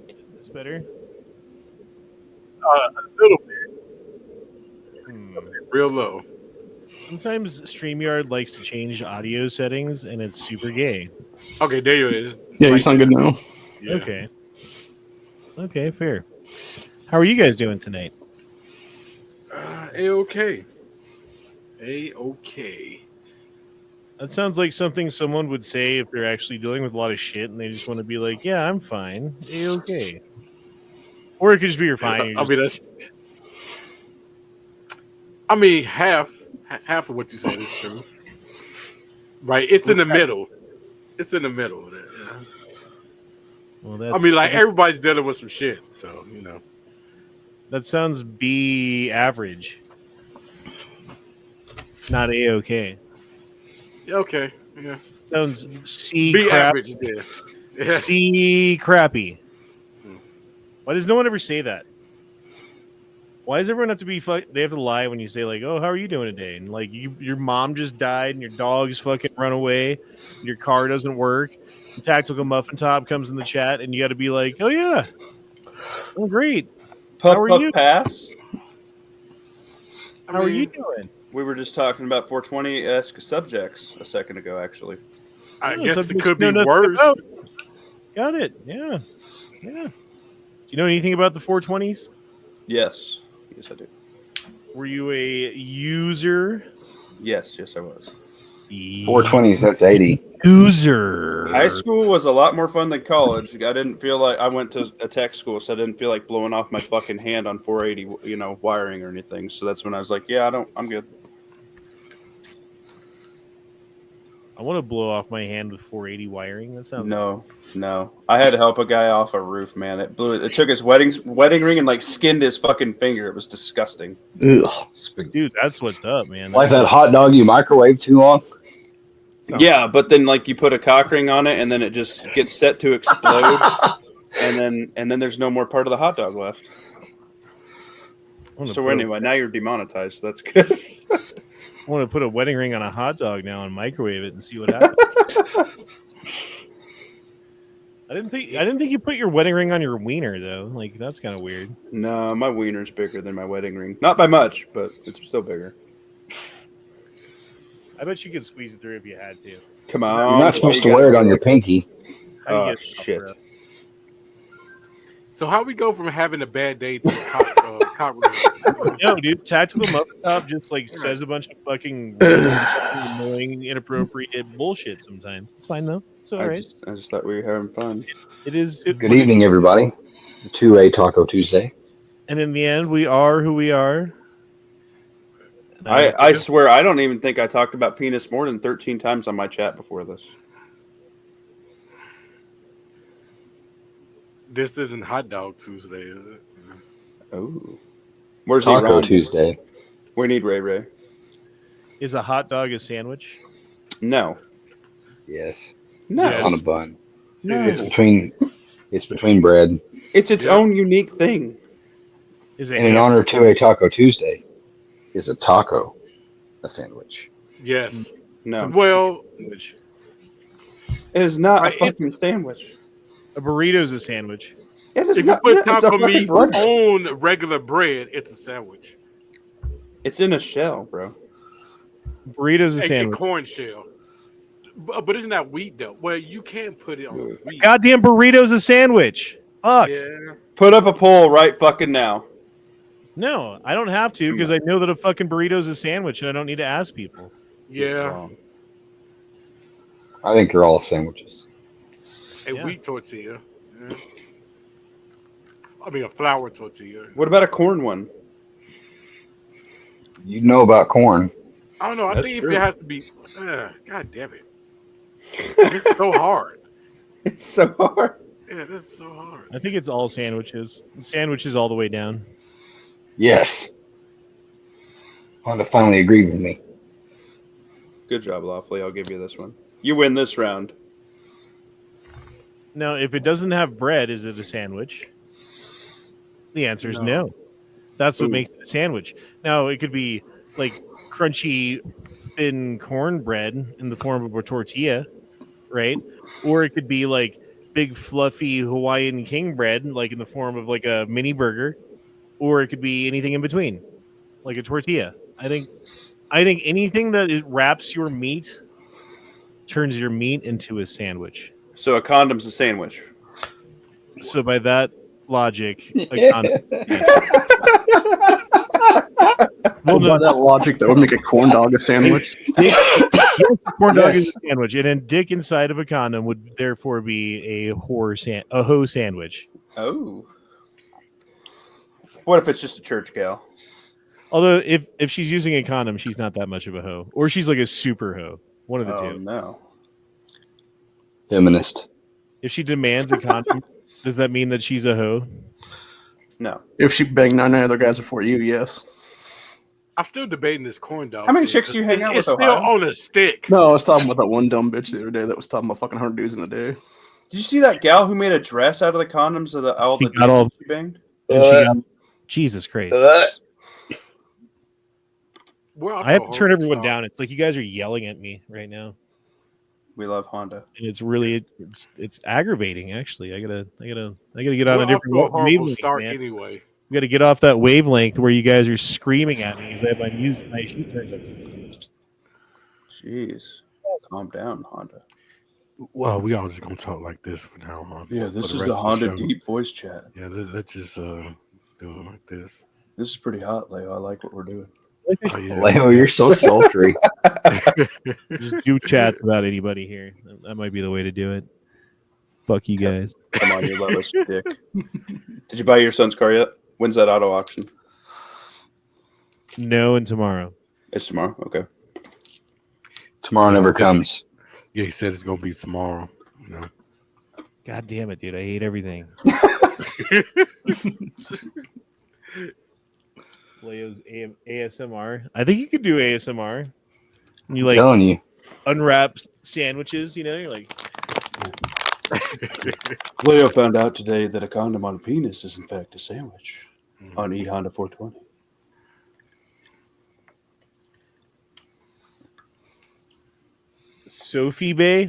Is this better? A little bit, Hmm. real low. Sometimes StreamYard likes to change audio settings, and it's super gay. Okay, there you is. Yeah, you Right sound there. good now. Yeah. Okay. Okay, fair. How are you guys doing tonight? A-okay. A-okay. That sounds like something someone would say if they're actually dealing with a lot of shit and they just want to be like, "Yeah, I'm fine, okay." Or it could just be you're fine. You're I just mean, that's. I mean, half of what you said is true. Right? It's in the middle. It's in the middle. Yeah. well. I mean, like everybody's dealing with some shit, so That sounds B average, not A okay. Yeah, okay. Yeah. Sounds C Be crap. average. Yeah. C crappy. Hmm. Why does no one ever say that? Why does everyone have to be? They have to lie when you say like, "Oh, how are you doing today?" And like, your mom just died, and your dog's fucking run away, and your car doesn't work. And Tactical Muffin Top comes in the chat, and you got to be like, "Oh yeah, oh great, how are you? Pass. How are you doing?" We were just talking about 420-esque subjects a second ago, actually. I Oh, guess it subjects could know be nothing worse. about. Got it. Yeah, yeah. Do you know anything about the 420s? Yes. Yes, I do. Were you a user? Yes, I was. 420s, that's 80. User. High school was a lot more fun than college. I didn't feel like I went to a tech school, so I didn't feel like blowing off my fucking hand on 480, wiring or anything. So that's when I was like, yeah, I'm good. I want to blow off my hand with 480 wiring. That sounds No. I had to help a guy off a roof, man. It took his wedding ring and like skinned his fucking finger. It was disgusting. Ugh. dude. That's what's up, man. Like That's that hot dog you microwave too long? Yeah, but then like you put a cock ring on it and then it just gets set to explode. and then there's no more part of the hot dog left. So anyway, now you're demonetized. So that's good. I want to put a wedding ring on a hot dog now and microwave it and see what happens. I didn't think you put your wedding ring on your wiener though. Like that's kind of weird. No, my wiener's bigger than my wedding ring. Not by much, but it's still bigger. I bet you could squeeze it through if you had to. Come on. You're not supposed to wear it on your pinky. Oh, shit. So how we go from having a bad day to cock ring? No, dude. Tactical Muffin Top just like says a bunch of fucking annoying, inappropriate bullshit sometimes. It's fine though. It's all right. I just thought we were having fun. It is. Good evening, everybody. 2A Taco Tuesday. And in the end, we are who we are. I swear, I don't even think I talked about penis more than 13 times on my chat before this. This isn't Hot Dog Tuesday, is it? Oh. Where's Taco Tuesday. We need Ray. Is a hot dog a sandwich? No. Yes. No. It's on a bun. No. It's between bread. It's its own unique thing. Is it And in honor of 2A Taco Tuesday, is a taco a sandwich? Yes. No. Well, sandwich? It is not a fucking sandwich. A burrito's a sandwich. It is if not. you put It's a taco fucking meat bread. on regular bread, it's a sandwich. It's in a shell, bro. Burrito's a A sandwich. corn shell. But isn't that wheat though? Well, you can't put it on wheat. Goddamn burrito's a sandwich. Fuck. Yeah. Put up a poll right fucking now. No, I don't have to because I know that a fucking burrito's a sandwich and I don't need to ask people. Yeah. I think they're all sandwiches. A wheat tortilla. Yeah. I mean, a flour tortilla. What about a corn one? You know about corn. I don't know. I That's think true. if it has to be. God damn it. It's so hard. It's so hard. Yeah, that's so hard. I think it's all sandwiches. Sandwiches all the way down. Yes. Honda finally agreed with me. Good job, Lawfully. I'll give you this one. You win this round. Now, if it doesn't have bread, is it a sandwich? The answer is no. That's what makes it a sandwich. Now, it could be like crunchy, thin cornbread in the form of a tortilla, right? Or it could be like big fluffy Hawaiian king bread, like in the form of like a mini burger, or it could be anything in between, like a tortilla. I think anything that wraps your meat turns your meat into a sandwich. So a condom's a sandwich. So by that logic, a condom. Well, by that logic, that would make a corn dog a sandwich. Yes, a corn dog is a sandwich, and then dick inside of a condom would therefore be a hoe sandwich. Oh. What if it's just a church gal? Although if she's using a condom, she's not that much of a hoe, or she's like a super hoe. One of the two. No. Feminist. If she demands a condom, does that mean that she's a hoe? No. If she banged 9 other guys before you, yes. I'm still debating this corn dog. How many thing, chicks do you hang 'cause out it's with, still Ohio? on a stick. No, I was talking about that one dumb bitch the other day that was talking about fucking 100 dudes in a day. Did you see that gal who made a dress out of the condoms of all She the got all- dudes she banged? And she got, Jesus Christ! Well, I have to turn everyone down. It's like you guys are yelling at me right now, We love Honda. and it's really it's aggravating. Actually, I gotta get on a We're off different to a horrible wavelength, start man. anyway. We got to get off that wavelength where you guys are screaming at me because I have my sheet turned up. Jeez. Calm down, Honda. Well, we all just gonna talk like this for now on. Yeah, this for is rest the of Honda show. deep voice chat. Yeah, let's just do it like this. This is pretty hot, Leo. I like what we're doing. Oh, yeah. Leo, you're so sultry. Just do chats without anybody here. That might be the way to do it. Fuck you guys. Come on, you love us, dick. Did you buy your son's car yet? When's that auto auction? No, and tomorrow. It's tomorrow. Okay. Tomorrow never comes. Yeah, he said it's gonna be tomorrow. You know. God damn it, dude! I hate everything. Leo's ASMR. I think you could do ASMR. And you I'm like telling you. unwrap sandwiches. You know, you're like, Leo found out today that a condom on a penis is in fact a sandwich on E Honda 420. Sophia Bay.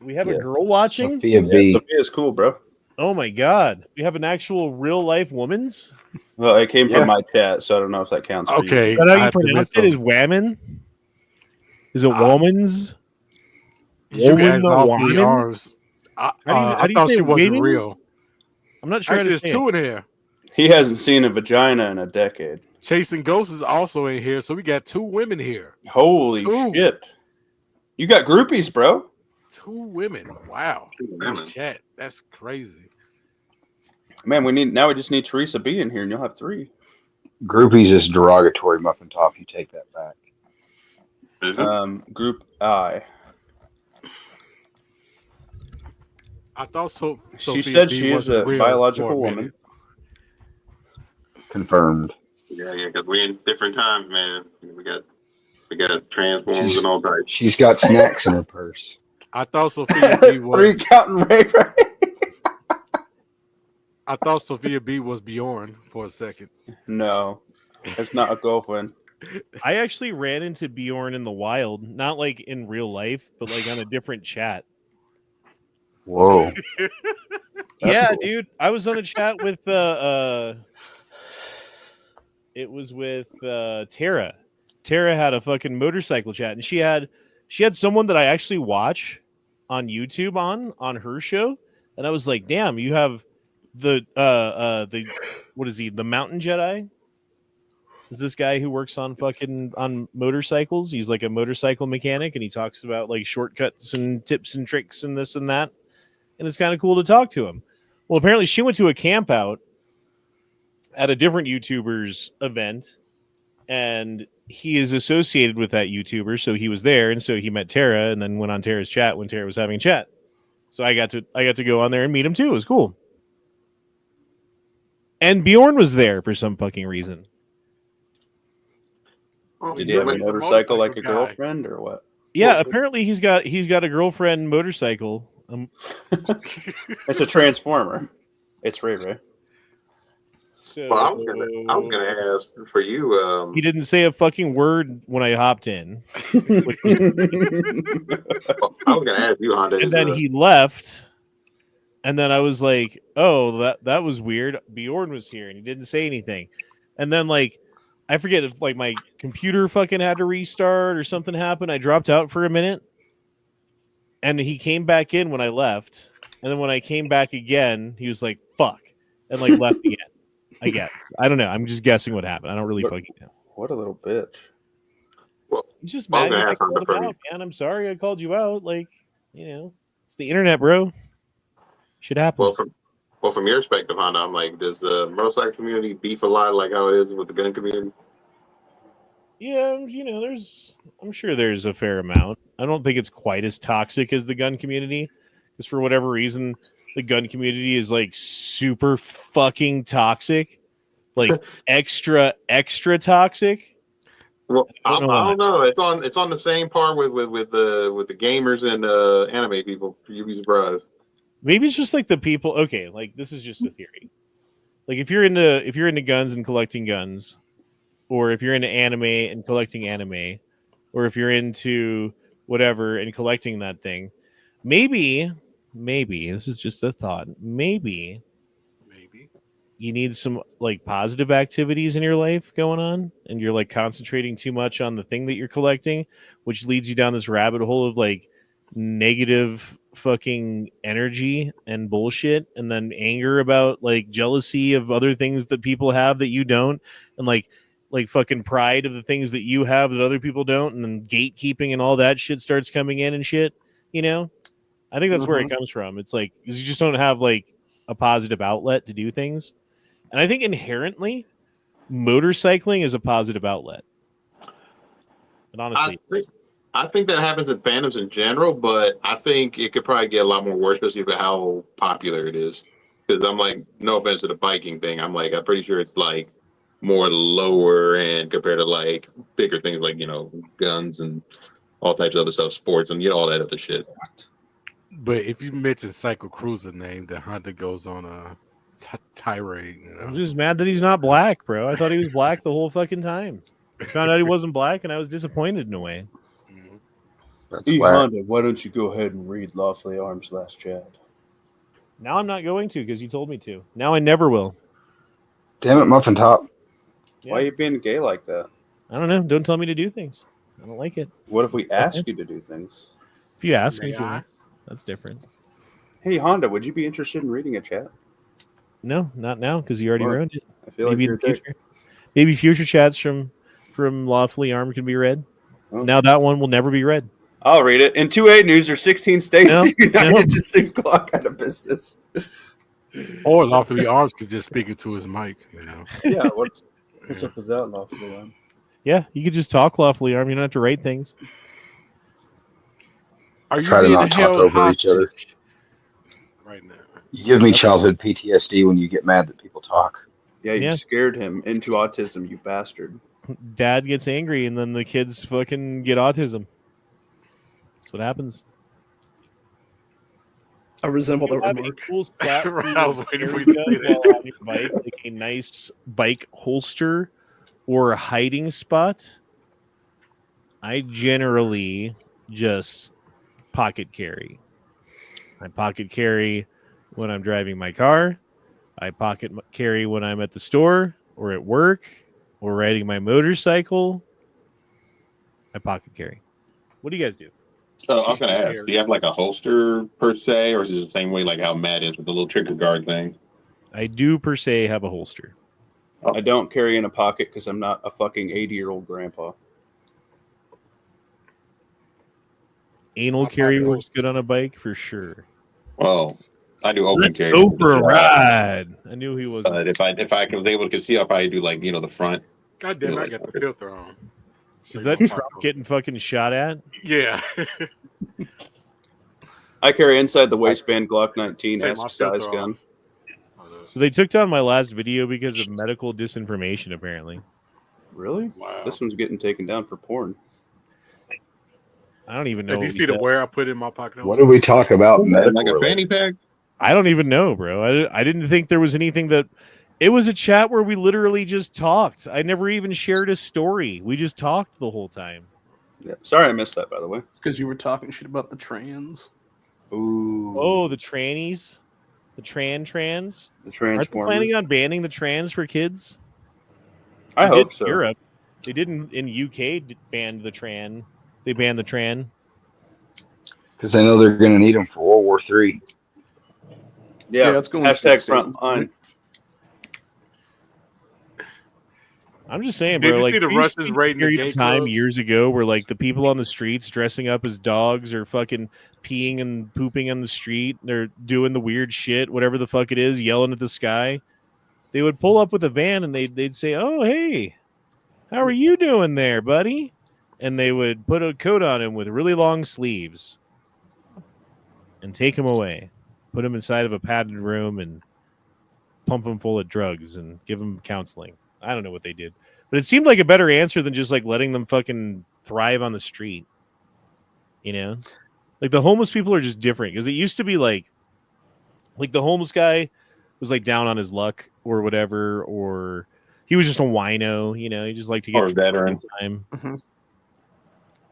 We have Yeah. a girl watching. Sophia Yeah, B. Sophia's cool, bro. Oh my god, we have an actual real life woman's. Well, it came Yeah. from my chat, so I don't know if that counts. For Okay. Is that how I you have to pronounce admit, it? Is whammon? Is it woman's? You Woman guys or off woman's? the arms. How do you I thought say she wasn't women's? real. I'm not sure Actually, how to there's say two it. in here. He hasn't seen a vagina in a decade. Chasing Ghosts is also in here, so we got 2 women here. Holy Ooh. shit! You got groupies, bro. 2 women. Wow. 2 women. Chat. That's crazy. Man, we just need Teresa B in here, and you'll have 3. Groupies is derogatory, Muffin Top. You take that back. Is it? Group I. I thought so. She Sophia said B she is wasn't a real biological for a woman. minute. Confirmed. Yeah, because we're in different times, man. We got transformers and all types. She's got snacks in her purse. I thought Sophia B Are you was. counting Ray Ray? I thought Sophia B was Bjorn for a second. No, it's not a girlfriend. I actually ran into Bjorn in the wild, not like in real life, but like on a different chat. Whoa. Yeah, cool. dude. I was on a chat with it was with Tara. Tara had a fucking motorcycle chat, and she had someone that I actually watch on YouTube on her show, and I was like, damn, you have the what is he? The Mountain Jedi? Is this guy who works on motorcycles? He's like a motorcycle mechanic, and he talks about like shortcuts and tips and tricks and this and that. And it's kind of cool to talk to him. Well, apparently she went to a camp out at a different YouTuber's event, and he is associated with that YouTuber, so he was there, and so he met Tara, and then went on Tara's chat when Tara was having a chat. So I got to go on there and meet him too. It was cool. And Bjorn was there for some fucking reason. Oh, Did he have a he's motorcycle like a guy. girlfriend or what? Yeah, apparently he's got a girlfriend motorcycle. It's a transformer. It's Ray Ray. So Well, I was gonna ask for you. he didn't say a fucking word when I hopped in, I was gonna ask you, Honda. and then he left. And then I was like, oh, that was weird. Bjorn was here and he didn't say anything. And then like I forget if like my computer fucking had to restart or something happened. I dropped out for a minute and he came back in when I left. And then when I came back again, he was like, fuck. And like left again. I guess. I don't know. I'm just guessing what happened. I don't really fucking know. What a little bitch. Well, He's just I was mad. gonna I ask called something him for out, man. I'm sorry I called you out. Like, it's the internet, bro. Shit happens. From your perspective, Honda, I'm like, does the motorcycle community beef a lot like how it is with the gun community? Yeah, I'm sure there's a fair amount. I don't think it's quite as toxic as the gun community, because for whatever reason, the gun community is like super fucking toxic, like extra toxic. Well, I know don't know. It's on the same par with the gamers and anime people. You'd be surprised. Maybe it's just like the people. Okay, like this is just a theory. Like if you're into guns and collecting guns, or if you're into anime and collecting anime, or if you're into whatever and collecting that thing, maybe this is just a thought. Maybe you need some like positive activities in your life going on, and you're like concentrating too much on the thing that you're collecting, which leads you down this rabbit hole of like negative fucking energy and bullshit, and then anger about like jealousy of other things that people have that you don't, and like fucking pride of the things that you have that other people don't, and then gatekeeping and all that shit starts coming in and shit. I think that's where it comes from. It's like you just don't have like a positive outlet to do things. And I think inherently, motorcycling is a positive outlet. And honestly, I think that happens in fandoms in general, but I think it could probably get a lot more worse, especially with how popular it is. Because I'm like, no offense to the biking thing, I'm pretty sure it's like more lower end compared to like bigger things like guns and all types of other stuff, sports and all that other shit. But if you mention Psycho Cruiser name, the Honda goes on a tirade. I'm just mad that he's not black, bro. I thought he was black the whole fucking time. I found out he wasn't black, and I was disappointed in a way. That's Hey, whack. Honda, why don't you go ahead and read Lawfully Arms' last chat? Now I'm not going to because you told me to. Now I never will. Damn it, Muffin Top. Yeah. Why are you being gay like that? I don't know. Don't tell me to do things. I don't like it. What if we ask you to do things? If you ask me to, that's different. Hey, Honda, would you be interested in reading a chat? No, not now because you already Well, ruined it. I feel Maybe like in the future. Maybe future chats from Lawfully Armed can be read. Oh. Now that one will never be read. I'll read it. In 2A news, there's 16 states No, united to sue clock out of business. Or Lawfully Arms could just speak into his mic, Yeah, what's up with that, Lawfully Armed? Yeah, you could just talk Lawfully Armed. You don't have to write things. Are you Try to being not talk held over each other. hostage right now? You give me childhood PTSD when you get mad that people talk. Yeah, you Yeah. scared him into autism, you bastard. Dad gets angry, and then the kids fucking get autism. That's what happens. I resemble the You have a remark. cool splat I was waiting for you to say that. while on your bike, like a nice bike holster or a hiding spot. I generally just pocket carry. I pocket carry when I'm driving my car. I pocket carry when I'm at the store or at work or riding my motorcycle. I pocket carry. What do you guys do? I was gonna ask, do you have like a holster per se, or is it the same way like how Matt is with the little trigger guard thing? I do per se have a holster. I don't carry in a pocket because I'm not a fucking 80-year-old grandpa. Anal carry works good on a bike for sure. Well, I do open Let's carry. go for a ride. I knew he was. But if I was able to conceal, I'll probably do like the front. God damn it, I got the filter on. Is that Trump getting fucking shot at? Yeah. I carry inside the waistband Glock 19 Take my S size filter gun. So they took down my last video because of medical disinformation, apparently. Really? Wow. This one's getting taken down for porn. I don't even know. Hey, do you what see he the said. wear I put in my pocket? What did we talk about? Like a Medical fanny pack. I don't even know, bro. I didn't think there was anything that. It was a chat where we literally just talked. I never even shared a story. We just talked the whole time. Yeah. Sorry I missed that, by the way. It's because you were talking shit about the trans. Ooh. Oh, the trannies. The trans. The Aren't they Transformers. planning on banning the trans for kids? I They did hope in so. Europe. They didn't in UK banned the tran. They banned the tran. Because they know they're going to need them for World War III. Yeah, it's going hashtag to front line. I'm just saying, They bro. just Like need to there rush used to this be a right in the period gay of time clubs. years ago where like the people on the streets dressing up as dogs or fucking peeing and pooping on the street, they're doing the weird shit, whatever the fuck it is, yelling at the sky. They would pull up with a van and they'd say, "Oh, hey, how are you doing there, buddy?" And they would put a coat on him with really long sleeves and take him away, put him inside of a padded room and pump him full of drugs and give him counseling. I don't know what they did, but it seemed like a better answer than just like letting them fucking thrive on the street. You know, like the homeless people are just different because it used to be like the homeless guy was like down on his luck or whatever, or he was just a wino. You know, he just liked to get Or a veteran. time. Mhm.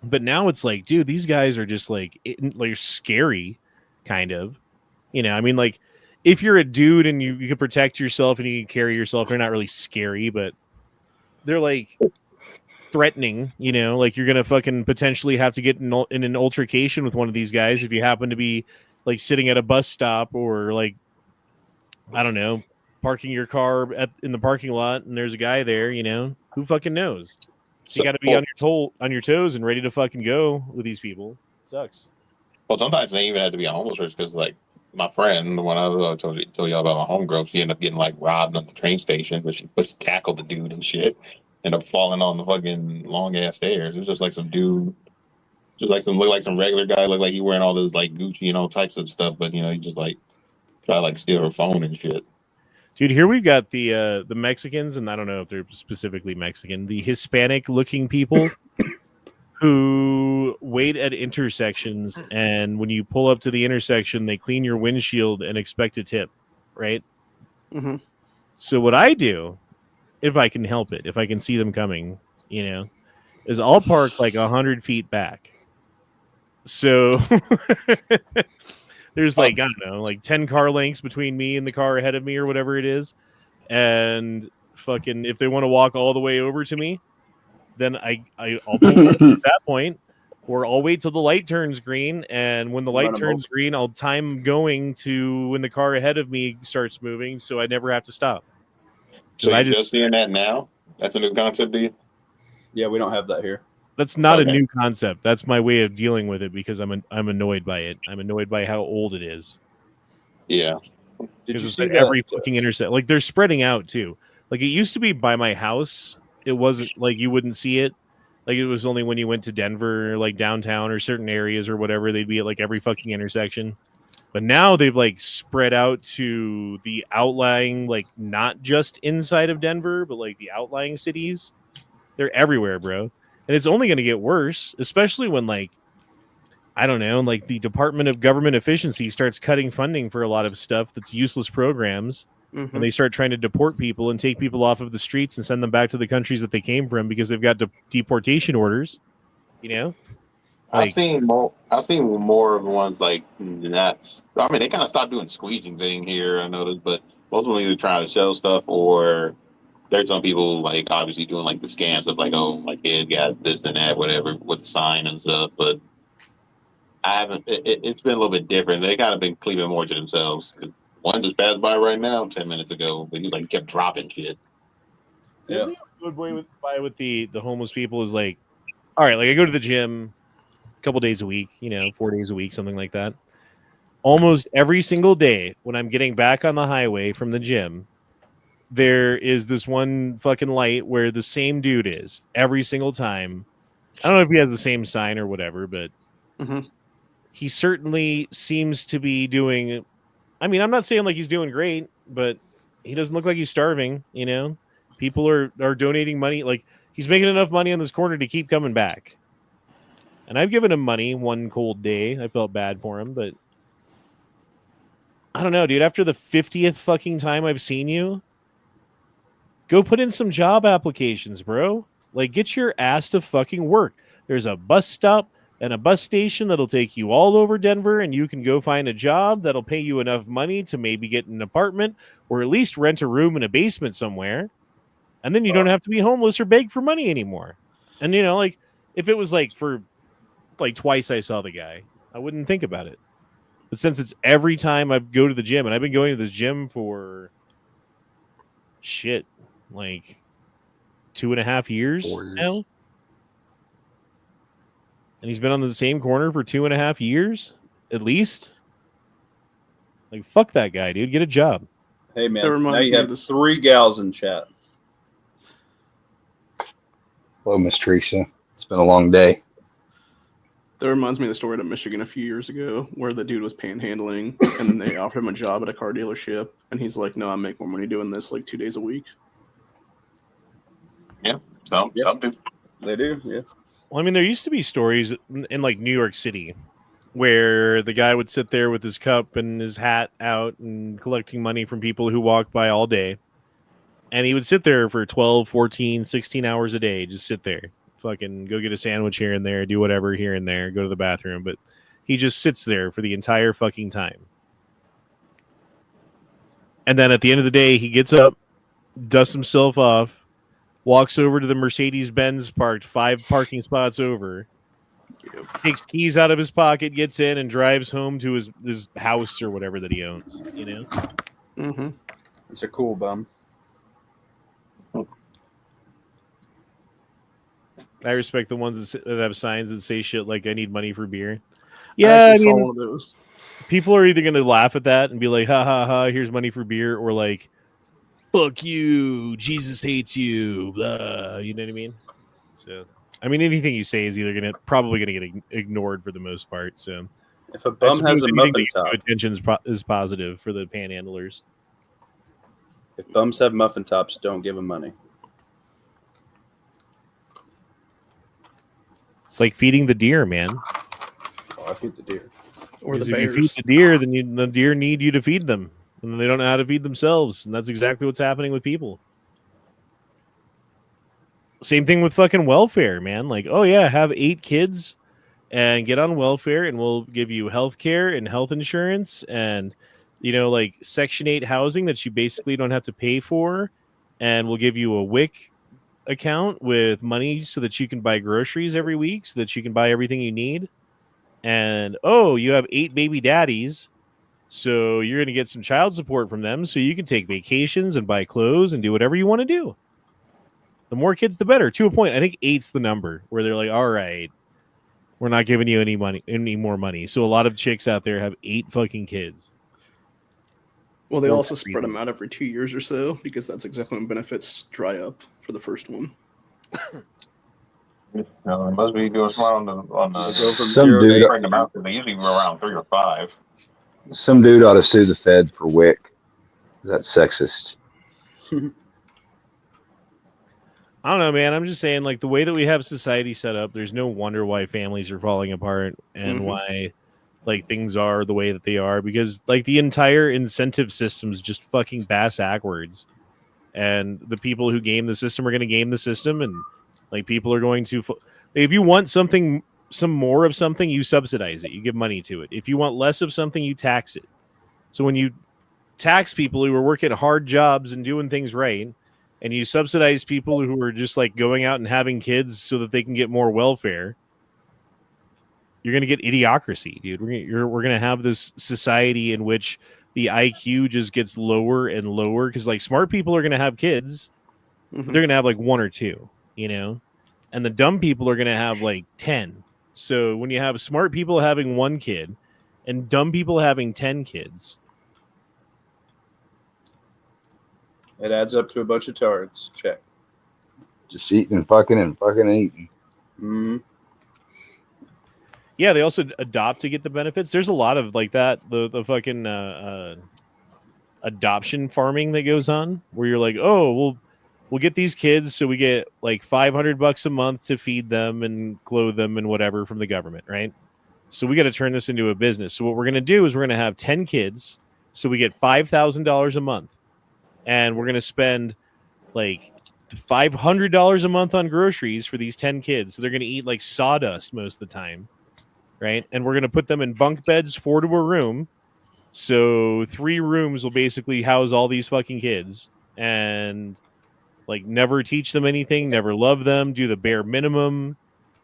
But now it's like, dude, these guys are just like scary, kind of. You know, I mean, like if you're a dude and you can protect yourself and you can carry yourself, they're not really scary, but they're like threatening. You know, like you're gonna fucking potentially have to get in an altercation with one of these guys if you happen to be like sitting at a bus stop or like I don't know, parking your car in the parking lot and there's a guy there. You know, who fucking knows? So you got to be on your toes and ready to fucking go with these people. It sucks. Well, sometimes they even have to be a homeless person because, like, my friend, the one I told y'all about my homegirl, she ended up getting like robbed at the train station, but she tackled the dude and shit. Ended up falling on the fucking long ass stairs. It was just like some dude, looked like some regular guy, looked like he wearing all those like Gucci and all types of stuff, but you know, he just like try to like steal her phone and shit. Dude, here we've got the Mexicans, and I don't know if they're specifically Mexican, the Hispanic-looking people who wait at intersections, and when you pull up to the intersection, they clean your windshield and expect a tip, right? Mm-hmm. So what I do, if I can help it, if I can see them coming, you know, is I'll park like 100 feet back. So there's like, I don't know, like 10 car lengths between me and the car ahead of me or whatever it is. And fucking, if they want to walk all the way over to me, then I'll pull up at that point, or I'll wait till the light turns green. And when the light turns green, I'll time going to when the car ahead of me starts moving, so I never have to stop. So you're just seeing that now? That's a new concept to you? Yeah, we don't have that here. That's not a new concept. That's my way of dealing with it because I'm annoyed by it. I'm annoyed by how old it is. Yeah. Did you it's see like that? every fucking intersect? Like they're spreading out too. Like it used to be by my house. It wasn't like you wouldn't see it. Like it was only when you went to Denver or like downtown or certain areas or whatever, they'd be at like every fucking intersection. But now they've like spread out to the outlying, like not just inside of Denver, but like the outlying cities. They're everywhere, bro. And it's only going to get worse, especially when like, I don't know, like the Department of Government Efficiency starts cutting funding for a lot of stuff that's useless programs. Mm-hmm. And they start trying to deport people and take people off of the streets and send them back to the countries that they came from because they've got deportation orders, you know? Like, I've seen more of the ones like that's. I mean, they kind of stopped doing the squeezing thing here. I noticed, but most of them either trying to sell stuff or there's some people like obviously doing like the scams of like, oh, my kid got this and that, whatever, with the sign and stuff. But I haven't. It's been a little bit different. They kind of been cleaving more to themselves. One just passed by right now 10 minutes ago, but he like kept dropping shit. Yeah. Good way with the homeless people is like, all right, like I go to the gym a couple days a week, 4 days a week, something like that. Almost every single day when I'm getting back on the highway from the gym, there is this one fucking light where the same dude is every single time. I don't know if he has the same sign or whatever, but he certainly seems to be doing. I mean, I'm not saying like he's doing great, but he doesn't look like he's starving. People are donating money. Like he's making enough money on this corner to keep coming back. And I've given him money one cold day. I felt bad for him, but I don't know, dude. After the 50th fucking time I've seen you, go put in some job applications, bro. Like, get your ass to fucking work. There's a bus stop. and a bus station that'll take you all over Denver, and you can go find a job that'll pay you enough money to maybe get an apartment or at least rent a room in a basement somewhere. And then you don't have to be homeless or beg for money anymore. And, like, if it was like for like twice I saw the guy, I wouldn't think about it. But since it's every time I go to the gym, and I've been going to this gym for like 2.5 years now. And he's been on the same corner for 2.5 years, at least. Like, fuck that guy, dude. Get a job. Hey, man. Now you have 3 gals in chat. Hello, Miss Teresa. It's been a long day. That reminds me of the story in Michigan a few years ago where the dude was panhandling and then they offered him a job at a car dealership. And he's like, no, I make more money doing this like 2 days a week. Yeah. Some do. They do, yeah. Well, I mean, there used to be stories in like New York City where the guy would sit there with his cup and his hat out and collecting money from people who walked by all day. And he would sit there for 12, 14, 16 hours a day, just sit there. Fucking go get a sandwich here and there, do whatever here and there, go to the bathroom. But he just sits there for the entire fucking time. And then at the end of the day, he gets up, dusts himself off, walks over to the Mercedes-Benz parked 5 parking spots over, takes keys out of his pocket, gets in, and drives home to his house or whatever that he owns, Mm-hmm. It's a cool bum. I respect the ones that have signs that say shit like, I need money for beer. Yeah, I saw mean, one of those. People are either going to laugh at that and be like, ha, ha, ha, here's money for beer, or like, fuck you, Jesus hates you, blah, you know what I mean? So, I mean, anything you say is either probably going to get ignored for the most part. So, if a bum has a muffin top, attention is positive for the panhandlers. If bums have muffin tops, don't give them money. It's like feeding the deer, man. Oh, I feed the deer. Or the if bears. you feed the deer, then the deer need you to feed them. And they don't know how to feed themselves. And that's exactly what's happening with people. Same thing with fucking welfare, man. Like, oh yeah, have 8 kids and get on welfare and we'll give you health care and health insurance and, like Section 8 housing that you basically don't have to pay for. And we'll give you a WIC account with money so that you can buy groceries every week so that you can buy everything you need. And, oh, you have 8 baby daddies. So you're going to get some child support from them so you can take vacations and buy clothes and do whatever you want to do. The more kids, the better. To a point, I think 8's the number where they're like, all right, we're not giving you any more money. So a lot of chicks out there have 8 fucking kids. Well, they also spread them out every 2 years or so because that's exactly when benefits dry up for the first one. No, it must be doing smart on the some dude. They usually go around 3 or 5. Some dude ought to sue the Fed for WIC. Is that sexist? I don't know, man. I'm just saying, like, the way that we have society set up, there's no wonder why families are falling apart and why, like, things are the way that they are. Because, like, the entire incentive system is just fucking backwards. And the people who game the system are going to game the system. And, like, people are going to... If you want some more of something, you subsidize it. You give money to it. If you want less of something, you tax it. So when you tax people who are working hard jobs and doing things right, and you subsidize people who are just like going out and having kids so that they can get more welfare, you're going to get idiocracy, dude. We're going to have this society in which the IQ just gets lower and lower because like smart people are going to have kids, but they're going to have like 1 or 2, and the dumb people are going to have like 10. So when you have smart people having 1 kid and dumb people having 10 kids, it adds up to a bunch of turds. Check. Just eating and fucking eating. Mm-hmm. Yeah, they also adopt to get the benefits. There's a lot of like that, the fucking adoption farming that goes on where you're like, oh, we'll get these kids so we get like $500 a month to feed them and clothe them and whatever from the government, right? So we got to turn this into a business. So what we're going to do is we're going to have 10 kids so we get $5,000 a month. And we're going to spend like $500 a month on groceries for these 10 kids. So they're going to eat like sawdust most of the time. right? And we're going to put them in bunk beds, 4 to a room. So 3 rooms will basically house all these fucking kids, and like never teach them anything, never love them, do the bare minimum.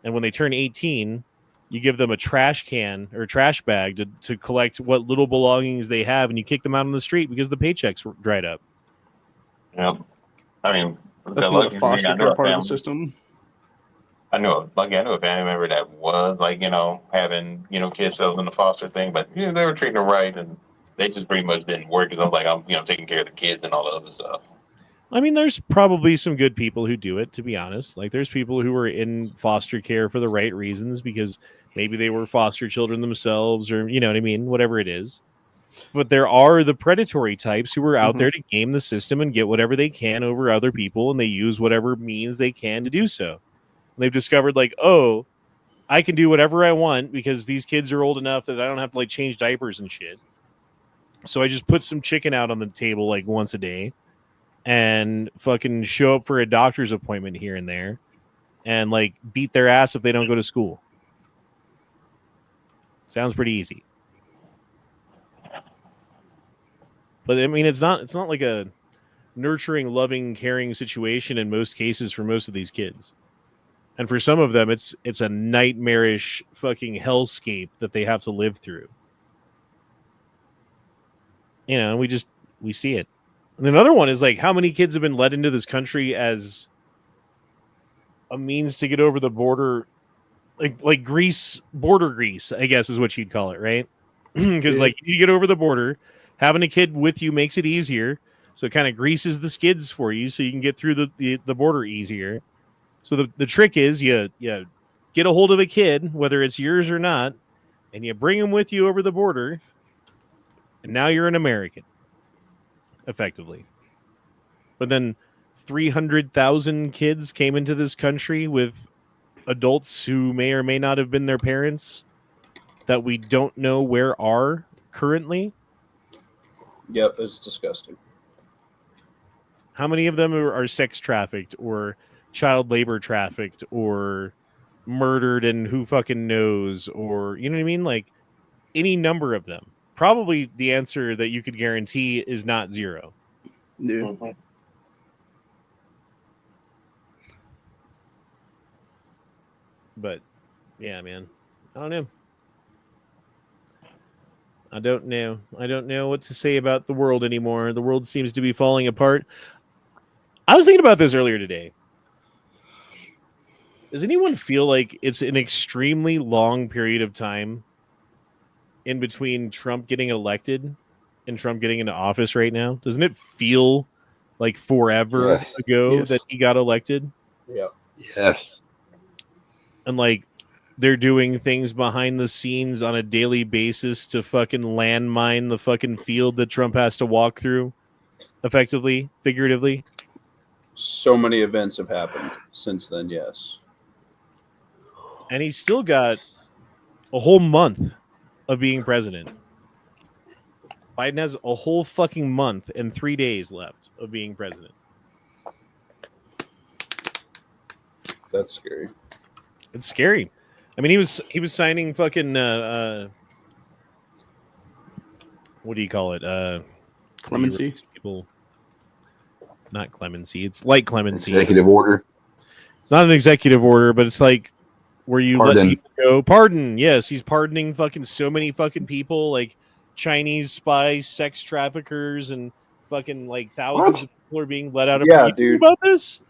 And when they turn 18, you give them a trash can or a trash bag to collect what little belongings they have, and you kick them out on the street because the paychecks were dried up. Yeah. I mean, That's more the foster care part of the system. I knew a family member that was like, having, kids that was in the foster thing, but they were treating them right, and they just pretty much didn't work because I'm taking care of the kids and all the other stuff. I mean, there's probably some good people who do it, to be honest. Like, there's people who are in foster care for the right reasons because maybe they were foster children themselves, or you know what I mean, whatever it is. But there are the predatory types who are out there to game the system and get whatever they can over other people, and they use whatever means they can to do so. And they've discovered, like, oh, I can do whatever I want because these kids are old enough that I don't have to like change diapers and shit. So I just put some chicken out on the table like once a day and fucking show up for a doctor's appointment here and there and like beat their ass if they don't go to school. Sounds pretty easy. But I mean, it's not like a nurturing, loving, caring situation in most cases for most of these kids. And for some of them, it's a nightmarish fucking hellscape that they have to live through. We see it. And another one is like, how many kids have been let into this country as a means to get over the border, like Greece, border Greece, I guess is what you'd call it, right? Because like you get over the border, having a kid with you makes it easier, so it kind of greases the skids for you, so you can get through the border easier. So the trick is you get a hold of a kid, whether it's yours or not, and you bring him with you over the border, and now you're an American, effectively. But then 300,000 kids came into this country with adults who may or may not have been their parents that we don't know where are currently. Yep, it's disgusting. How many of them are sex trafficked or child labor trafficked or murdered and who fucking knows, or you know what I mean? Like any number of them. Probably the answer that you could guarantee is not 0. Yeah. Mm-hmm. But yeah, man. I don't know. I don't know what to say about the world anymore. The world seems to be falling apart. I was thinking about this earlier today. Does anyone feel like it's an extremely long period of time in between Trump getting elected and Trump getting into office right now? Doesn't it feel like forever ago that he got elected? Yeah. Yes. And like they're doing things behind the scenes on a daily basis to fucking landmine the fucking field that Trump has to walk through, effectively, figuratively. So many events have happened since then, yes. And he's still got a whole month of being president. Biden has a whole fucking month and 3 days left of being president. That's scary. It's scary. I mean, he was signing fucking what do you call it? Clemency. People, not clemency. It's like clemency. Executive order. It's not an executive order, but it's like where you Pardon. let people go. Pardon. Yes, he's pardoning fucking so many fucking people, like Chinese spies, sex traffickers, and fucking like thousands of people are being let out of Yeah, prison. dude. About this?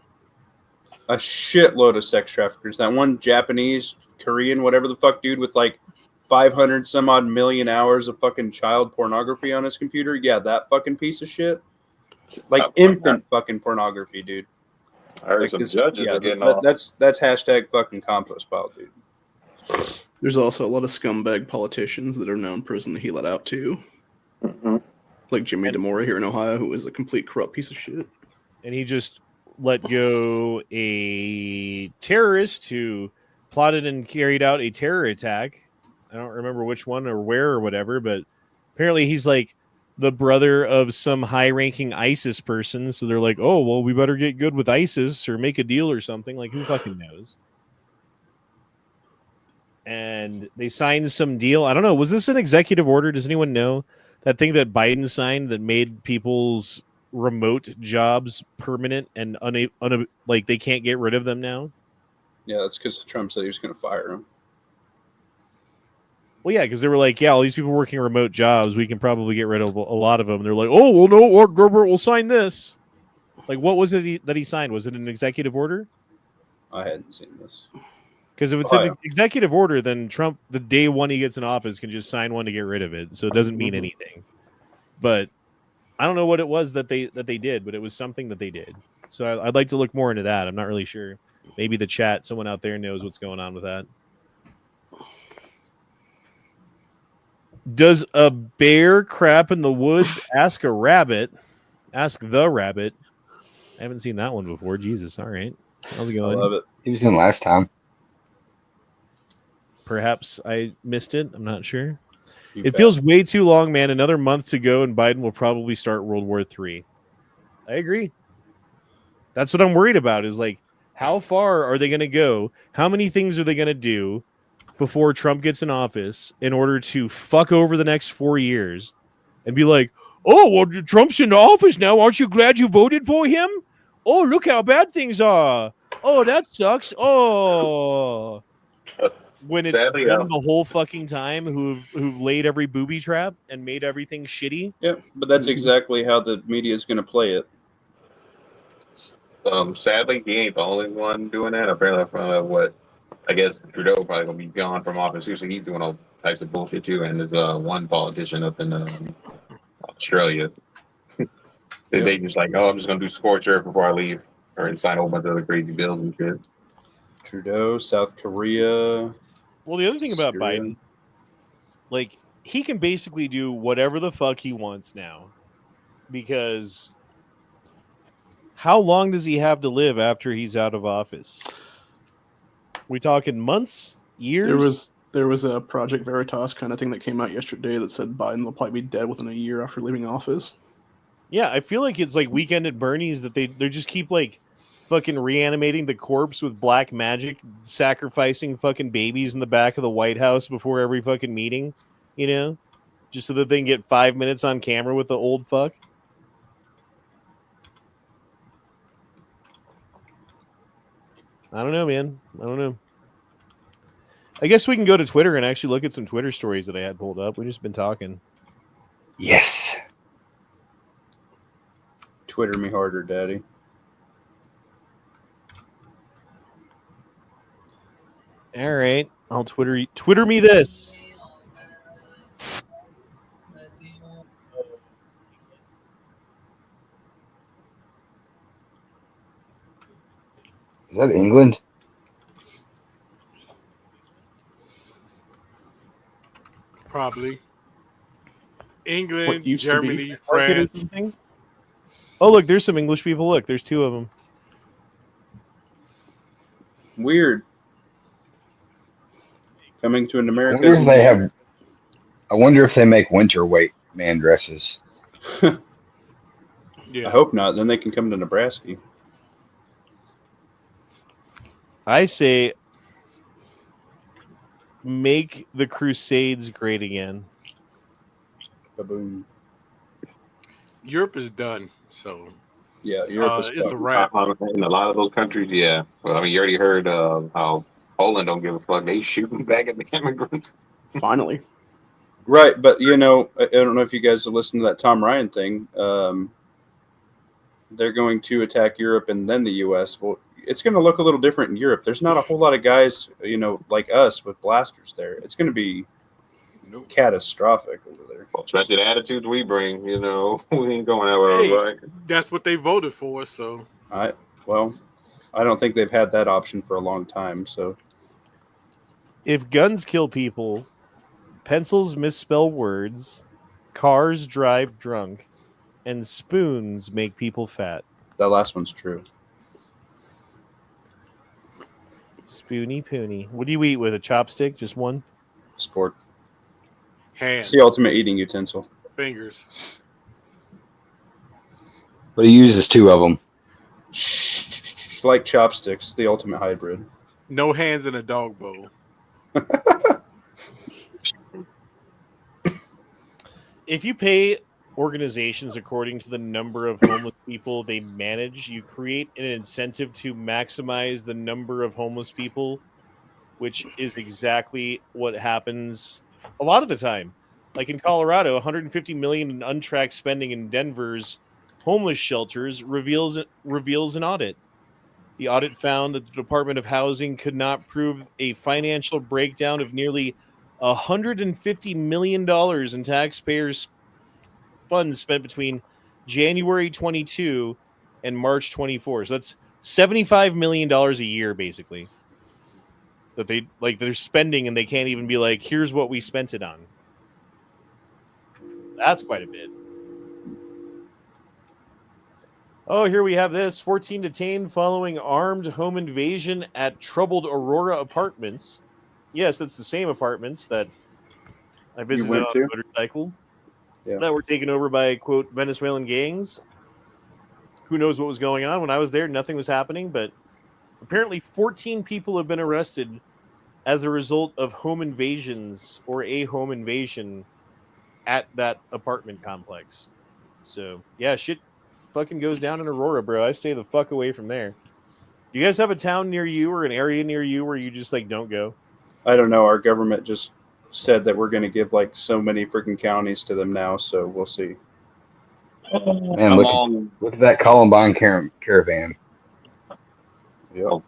A shitload of sex traffickers. That one Japanese, Korean, whatever the fuck dude with like 500 some odd million hours of fucking child pornography on his computer. Yeah, that fucking piece of shit. Like infant fucking pornography, dude. I heard Like, some judges are getting that's hashtag fucking compost pile, dude. There's also a lot of scumbag politicians that are now in prison that he let out too. Mm-hmm. Like Jimmy DeMora here in Ohio, who is a complete corrupt piece of shit. And he just let go a terrorist who plotted and carried out a terror attack. I don't remember which one or where or whatever, but apparently he's like the brother of some high-ranking ISIS person. So they're like, oh, well, we better get good with ISIS or make a deal or something. Like, who fucking knows? and they signed some deal. I don't know. Was this an executive order? Does anyone know that thing that Biden signed that made people's remote jobs permanent and like they can't get rid of them now? Yeah, that's because Trump said he was going to fire him. Well, yeah, because they were like, yeah, all these people working remote jobs, we can probably get rid of a lot of them. And they're like, oh, well, no, we'll sign this. Like, what was it that he signed? Was it an executive order? I hadn't seen this. Because if it's an executive order, then Trump, the day one he gets in office, can just sign one to get rid of it. So it doesn't mean anything. But I don't know what it was that they did, but it was something that they did. So I'd like to look more into that. I'm not really sure. Maybe the chat, someone out there knows what's going on with that. Does a bear crap in the woods ask a rabbit? Ask the rabbit. I haven't seen that one before. Jesus. All right. How's it going? I love it. He was in last time. Perhaps I missed it. I'm not sure. You It bet. feels way too long, man. Another month to go, and Biden will probably start World War III. I agree. That's what I'm worried about is like, how far are they going to go? How many things are they going to do before Trump gets in office in order to fuck over the next 4 years and be like, oh, well, Trump's in office now. Aren't you glad you voted for him? Oh, look how bad things are. Oh, that sucks. Oh. When it's Sadly, them the whole fucking time who've laid every booby trap and made everything shitty. Yeah, but that's exactly how the media is going to play it. Sadly, he ain't the only one doing that. Apparently, I guess Trudeau probably gonna be gone from office too, so he's doing all types of bullshit too. And there's one politician up in Australia. They just like, oh, I'm just gonna do scorched earth before I leave, or sign a whole bunch of other crazy bills and shit. Trudeau, South Korea. Well, the other thing about Syria. Biden, like, he can basically do whatever the fuck he wants now, because how long does he have to live after he's out of office? We talking months, years? There was a Project Veritas kind of thing that came out yesterday that said Biden will probably be dead within a year after leaving office. Yeah, I feel like it's like Weekend at Bernie's that they just keep like fucking reanimating the corpse with black magic, sacrificing fucking babies in the back of the White House before every fucking meeting, you know, just so that they can get 5 minutes on camera with the old fuck. I don't know, man. I don't know. I guess we can go to Twitter and actually look at some Twitter stories that I had pulled up. We've just been talking. Yes. Twitter me harder, Daddy. All right, I'll Twitter me this. Is that England? Probably. England, used to be. Germany, France. Oh, look, there's some English people. Look, there's two of them. Weird. Coming to an I America. wonder if they have. I wonder if they make winter weight man dresses. I Yeah. hope not. Then they can come to Nebraska. I say make the Crusades great again. Baboon. Europe is done. So Yeah, Europe is it's a fucked. wrap. In a lot of those countries, yeah. Well, I mean, you already heard how Poland don't give a fuck. They shooting back at the immigrants. Finally. Right, but you know, I don't know if you guys have listened to that Tom Ryan thing. They're going to attack Europe and then the U.S. Well, it's going to look a little different in Europe. There's not a whole lot of guys, you know, like us with blasters there. It's going to be catastrophic over there. Well, especially the attitudes we bring, you know, we ain't going that way, Hey. right? That's what they voted for. So I don't think they've had that option for a long time. So If guns kill people, pencils misspell words, cars drive drunk, and spoons make people fat. that last one's true. Spoony poony. What do you eat with a chopstick? Just one? Sport. hands, It's the ultimate eating utensil. fingers. But he uses two of them. Like chopsticks, the ultimate hybrid. No hands in a dog bowl. If you pay organizations according to the number of homeless people they manage, you create an incentive to maximize the number of homeless people, which is exactly what happens a lot of the time. Like in Colorado, 150 million in untracked spending in Denver's homeless shelters reveals an audit. The audit found that the Department of Housing could not prove a financial breakdown of nearly $150 million in taxpayers' funds spent between January 22 and March 24. So that's $75 million a year, basically, that they're spending, and they can't even be like, here's what we spent it on. That's quite a bit. Oh, here we have this. 14 detained following armed home invasion at troubled Aurora apartments. Yes, that's the same apartments that I visited went on to? a motorcycle. Yeah. That were taken over by, quote, Venezuelan gangs. Who knows what was going on? When I was there, nothing was happening, but apparently 14 people have been arrested as a result of home invasions or a home invasion at that apartment complex. So, yeah, shit fucking goes down in Aurora, bro. I stay the fuck away from there. Do you guys have a town near you or an area near you where you just like don't go? I don't know. Our government just said that we're going to give like so many freaking counties to them now, so we'll see. Man, look at that Columbine caravan. Yeah. Well,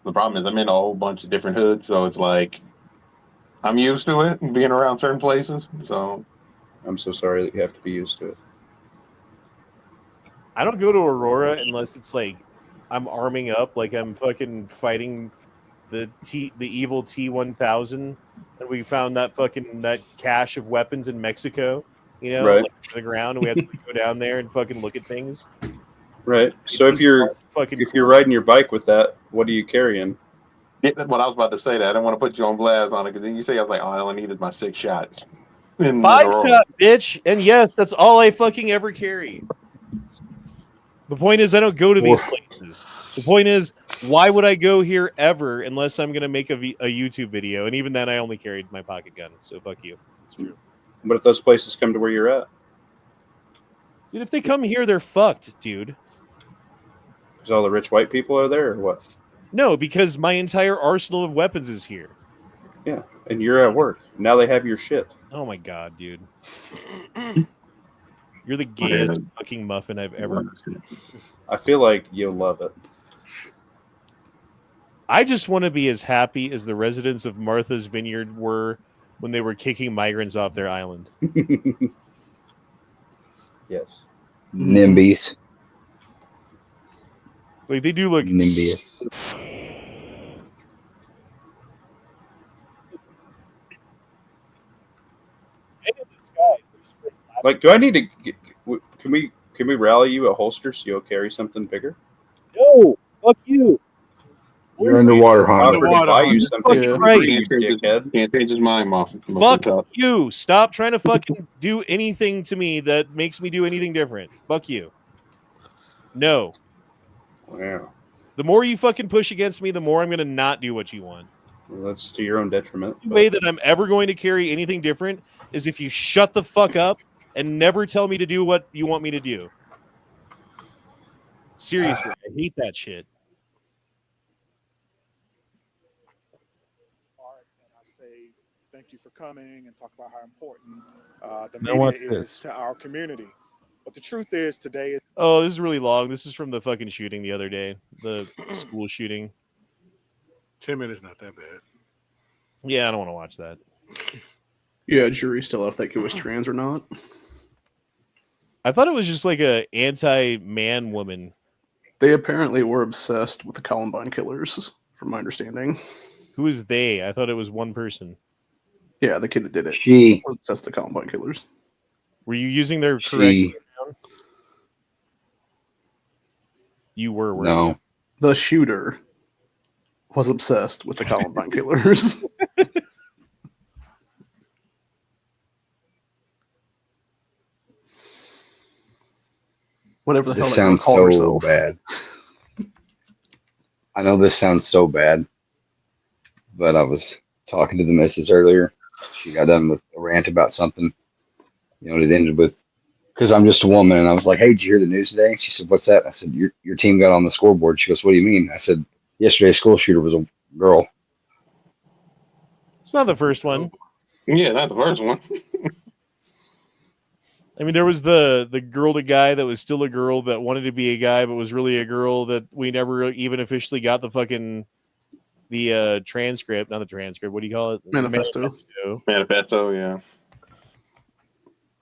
the problem is I'm in a whole bunch of different hoods, so it's like I'm used to it and being around certain places. So I'm so sorry that you have to be used to it. I don't go to Aurora unless it's like I'm arming up, like I'm fucking fighting the evil T-1000, and we found that cache of weapons in Mexico, Right. like on the ground, and we have to go down there and fucking look at things. Right. So if you're riding your bike with that, what are you carrying? yeah, that's what I was about to say. That I didn't want to put you on blast on it because then you say I was like, oh, I only needed my 6 shots. 5-shot, bitch, and yes, that's all I fucking ever carry. The point is, I don't go to these places. The point is, why would I go here ever unless I'm going to make a YouTube video? And even then, I only carried my pocket gun, so fuck you. It's true. But if those places come to where you're at? Dude, if they come here, they're fucked, dude. Because all the rich white people are there, or what? No, because my entire arsenal of weapons is here. Yeah, and you're at work. Now they have your shit. Oh my god, dude. You're the gayest fucking muffin I've ever seen. I feel like you'll love it. I just want to be as happy as the residents of Martha's Vineyard were when they were kicking migrants off their island. Yes. NIMBYs. Like, they do look... NIMBYs. Like, do I need to... Can we rally you a holster so you'll carry something bigger? No! Fuck you! You're underwater, I'll huh? buy you something. Yeah. Right. Can't change his mind, Muffin. Fuck you! Stop trying to fucking do anything to me that makes me do anything different. Fuck you. No. Wow. The more you fucking push against me, the more I'm going to not do what you want. Well, that's to your own detriment. The way that I'm ever going to carry anything different is if you shut the fuck up and never tell me to do what you want me to do. Seriously, I hate that shit. And I say thank you for coming and talk about how important the Now watch media is this. to our community. But the truth is, today is Oh, this is really long. This is from the fucking shooting the other day. The school shooting. 10 minutes, not that bad. Yeah, I don't want to watch that. Yeah, jury still out if that kid was trans or not. I thought it was just like a anti-man woman. They apparently were obsessed with the Columbine killers, from my understanding. Who is they? I thought it was one person. Yeah, the kid that did it She. was obsessed with the Columbine killers. Were you using their correct She. pronoun? You were, weren't No. you? The shooter was obsessed with the Columbine killers. Whatever the This hell they sounds call so herself. bad. I know this sounds so bad, but I was talking to the missus earlier. She got done with a rant about something. You know, it ended with, because I'm just a woman, and I was like, "Hey, did you hear the news today?" She said, "What's that?" I said, "Your team got on the scoreboard." She goes, "What do you mean?" I said, "Yesterday's school shooter was a girl." It's not the first one. Yeah, not the first one. I mean, there was the girl to guy that was still a girl that wanted to be a guy but was really a girl that we never even officially got the transcript, not the transcript. What do you call it? Manifesto. Manifesto, yeah.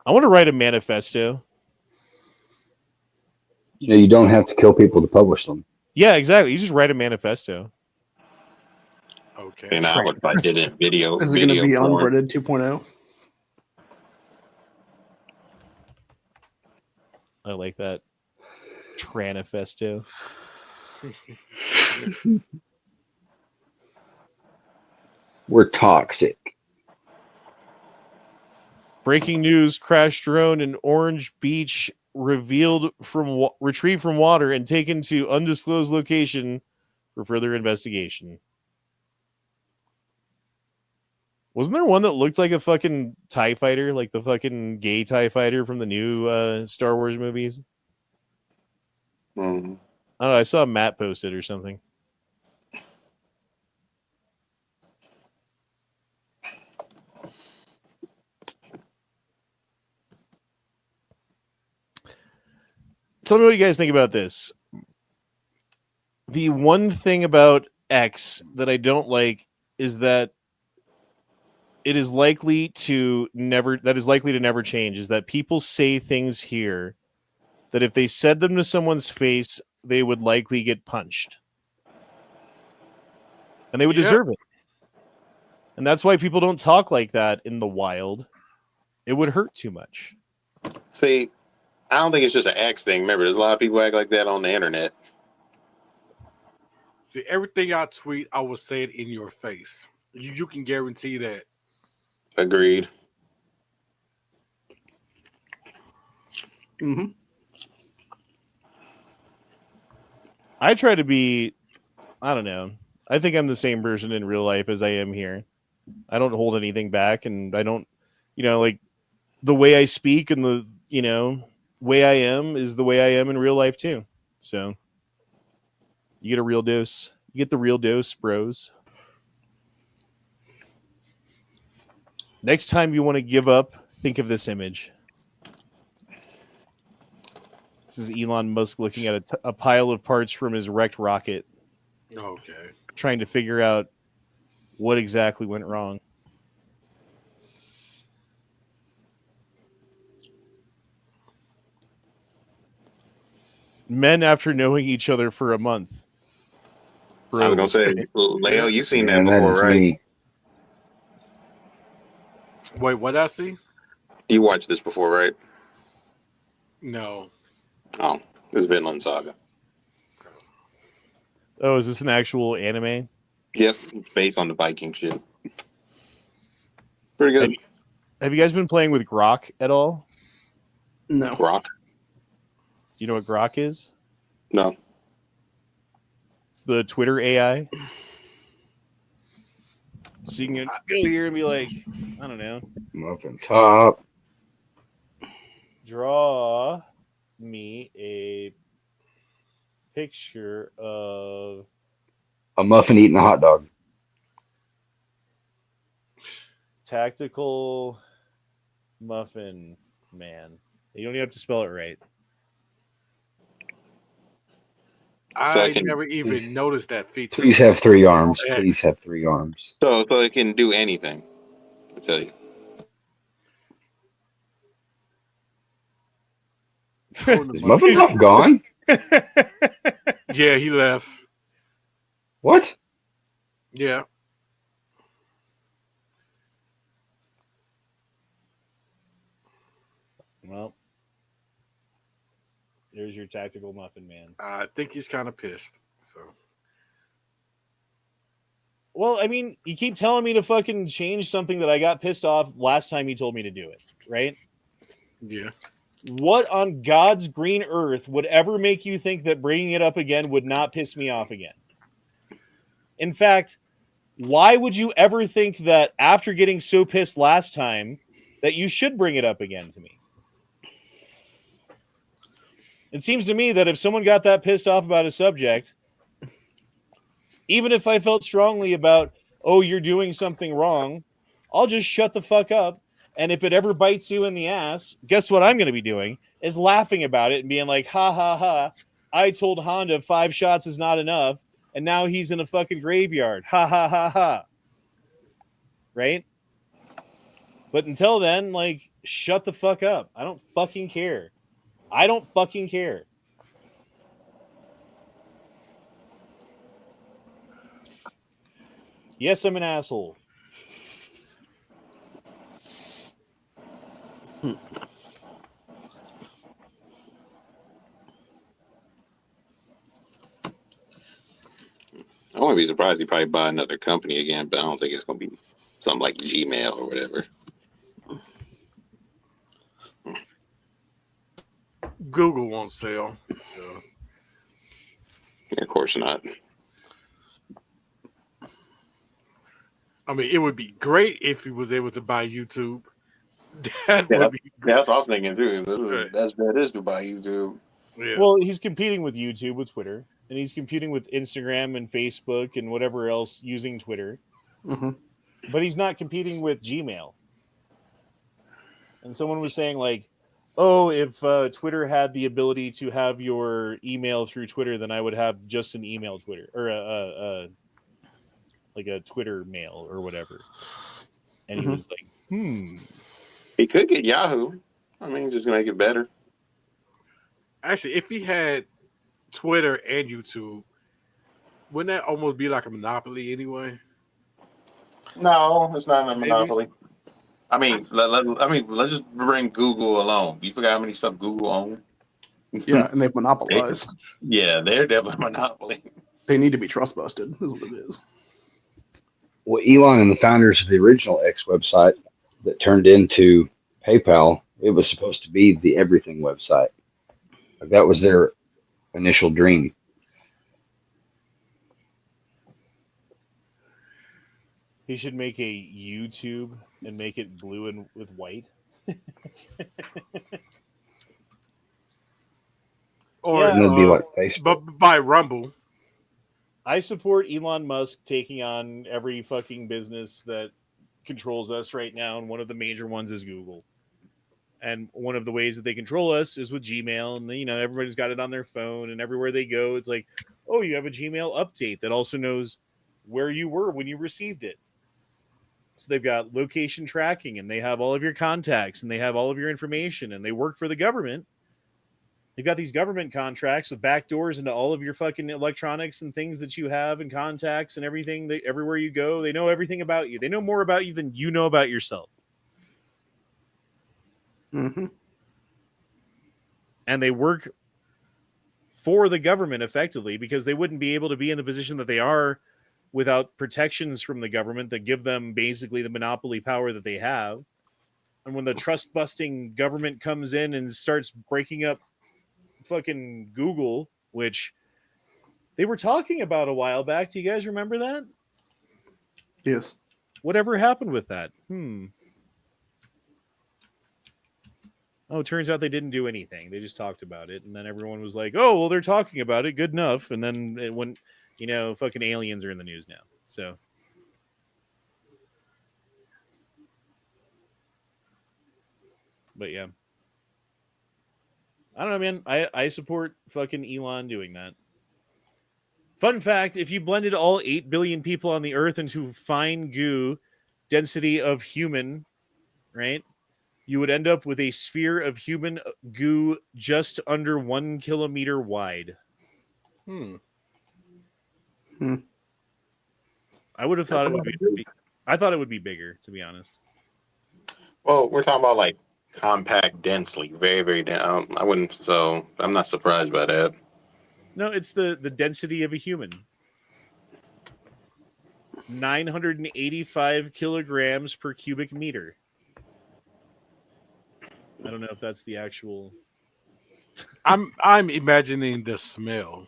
I want to write a manifesto. You know, you don't have to kill people to publish them. Yeah, exactly. You just write a manifesto. Okay. And I would like it in video. Is it going to be porn. unworded 2.0? I like that. Tranifesto. We're toxic. Breaking news: crash drone in Orange Beach retrieved from water and taken to undisclosed location for further investigation. Wasn't there one that looked like a fucking TIE fighter, like the fucking gay TIE fighter from the new Star Wars movies? Mhm. I don't know. I saw Matt post it or something. Tell me what you guys think about this. The one thing about X that I don't like is that it is likely to never change, is that people say things here that if they said them to someone's face, they would likely get punched. And they would deserve it. And that's why people don't talk like that in the wild. It would hurt too much. See, I don't think it's just an X thing. Remember, there's a lot of people act like that on the internet. See, everything I tweet, I will say it in your face. You can guarantee that. Agreed. Mm-hmm. I try to be, I don't know. I think I'm the same person in real life as I am here. I don't hold anything back, and I don't, like the way I speak and the, way I am is the way I am in real life too. So you get a real dose. You get the real dose, bros. Next time you want to give up, think of this image. This is Elon Musk looking at a pile of parts from his wrecked rocket, Okay. trying to figure out what exactly went wrong. Men after knowing each other for a month. I was gonna say, Leo, you've seen that And before, is right? me. Wait, what I see? You watched this before, right? No. Oh, it's Vinland Saga. Oh, is this an actual anime? Yep, it's based on the Viking shit. Pretty good. Have you guys been playing with Grok at all? No. Grok? Do you know what Grok is? No. It's the Twitter AI. So you can go here and be like, I don't know, Muffin top. draw me a picture of A muffin eating a hot dog. tactical muffin man. You don't even have to spell it right. I never even noticed that feature. Please have 3 arms. Please have 3 arms. So it can do anything. I tell you. Is Muffin Top gone? Yeah, he left. What? Yeah. Well, there's your tactical muffin man. I think he's kind of pissed. So. Well, I mean, you keep telling me to fucking change something that I got pissed off last time you told me to do it, right? Yeah. What on God's green earth would ever make you think that bringing it up again would not piss me off again? In fact, Why would you ever think that after getting so pissed last time that you should bring it up again to me? It seems to me that if someone got that pissed off about a subject, even if I felt strongly about, oh, you're doing something wrong, I'll just shut the fuck up. And if it ever bites you in the ass, guess what I'm going to be doing is laughing about it and being like, ha ha ha, I told Honda 5 shots is not enough, and now he's in a fucking graveyard. Ha ha ha ha. Right? But until then, like, shut the fuck up. I don't fucking care. I don't fucking care. Yes, I'm an asshole. I wouldn't be surprised he probably buy another company again, but I don't think it's gonna be something like Gmail or whatever. Google won't sell. So. Yeah, of course not. I mean, it would be great if he was able to buy YouTube. That Yeah, would be great. that's what I was thinking too. That's bad is to buy YouTube. Yeah. Well, he's competing with YouTube, with Twitter, and he's competing with Instagram and Facebook and whatever else using Twitter. Mm-hmm. But he's not competing with Gmail. And someone was saying, like, oh, if Twitter had the ability to have your email through Twitter, then I would have just an email Twitter or like a Twitter mail or whatever. And he was like, He could get Yahoo. I mean, just make it better. Actually, if he had Twitter and YouTube, wouldn't that almost be like a monopoly anyway? No, it's not a Maybe. monopoly. I mean, let's just bring Google alone. You forgot how many stuff Google owns? Yeah, and they've monopolized. Yeah, they're definitely a monopoly. They need to be trust busted, is what it is. Well, Elon and the founders of the original X website that turned into PayPal, it was supposed to be the everything website. Like, that was their initial dream. he should make a YouTube and make it blue and with white. Or And it'd be like Facebook. but by Rumble. I support Elon Musk taking on every fucking business that controls us right now, and one of the major ones is Google. And one of the ways that they control us is with Gmail, and you know everybody's got it on their phone, and everywhere they go, it's like, oh, you have a Gmail update that also knows where you were when you received it. So they've got location tracking, and they have all of your contacts, and they have all of your information, and they work for the government. They've got these government contracts with backdoors into all of your fucking electronics and things that you have and contacts and everything. Everywhere you go, they know everything about you. They know more about you than you know about yourself. Mm-hmm. And they work for the government effectively because they wouldn't be able to be in the position that they are without protections from the government that give them basically the monopoly power that they have. And when the trust-busting government comes in and starts breaking up fucking Google, which they were talking about a while back. Do you guys remember that? Yes. Whatever happened with that? Oh, it turns out they didn't do anything. They just talked about it. And then everyone was like, oh, well, they're talking about it. Good enough. And then it went, you know, fucking aliens are in the news now. So. But yeah. I don't know, man. I support fucking Elon doing that. Fun fact, if you blended all 8 billion people on the earth into fine goo density of human, right, you would end up with a sphere of human goo just under 1 kilometer wide. I would have thought it would be. I thought it would be bigger, to be honest. Well, we're talking about like compact, densely, very, very down. I wouldn't. So I'm not surprised by that. No, it's the density of a human. 985 kilograms per cubic meter. I don't know if that's the actual. I'm imagining the smell.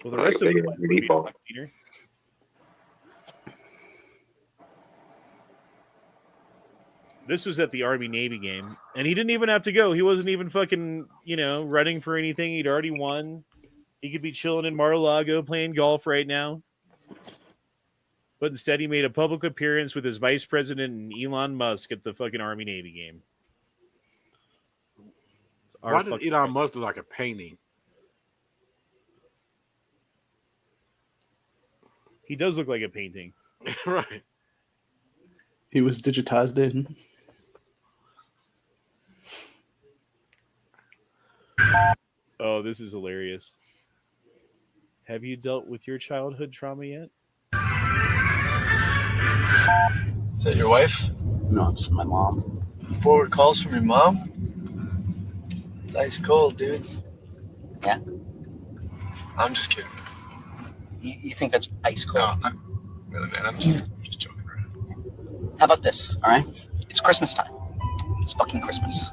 Well, the rest of Like a it big meatball. Peter. This was at the Army-Navy game, and he didn't even have to go. He wasn't even fucking, running for anything. He'd already won. He could be chilling in Mar-a-Lago playing golf right now. But instead, he made a public appearance with his vice president, Elon Musk, at the fucking Army-Navy game. Why does Elon Musk look like a painting? He does look like a painting. Right. He was digitized in. Oh, this is hilarious. Have you dealt with your childhood trauma yet? Is that your wife? No, it's my mom. Forward calls from your mom? It's ice cold, dude. Yeah? I'm just kidding. You think that's ice cold? No, really, man. I'm just joking around. How about this, all right? It's Christmas time. It's fucking Christmas.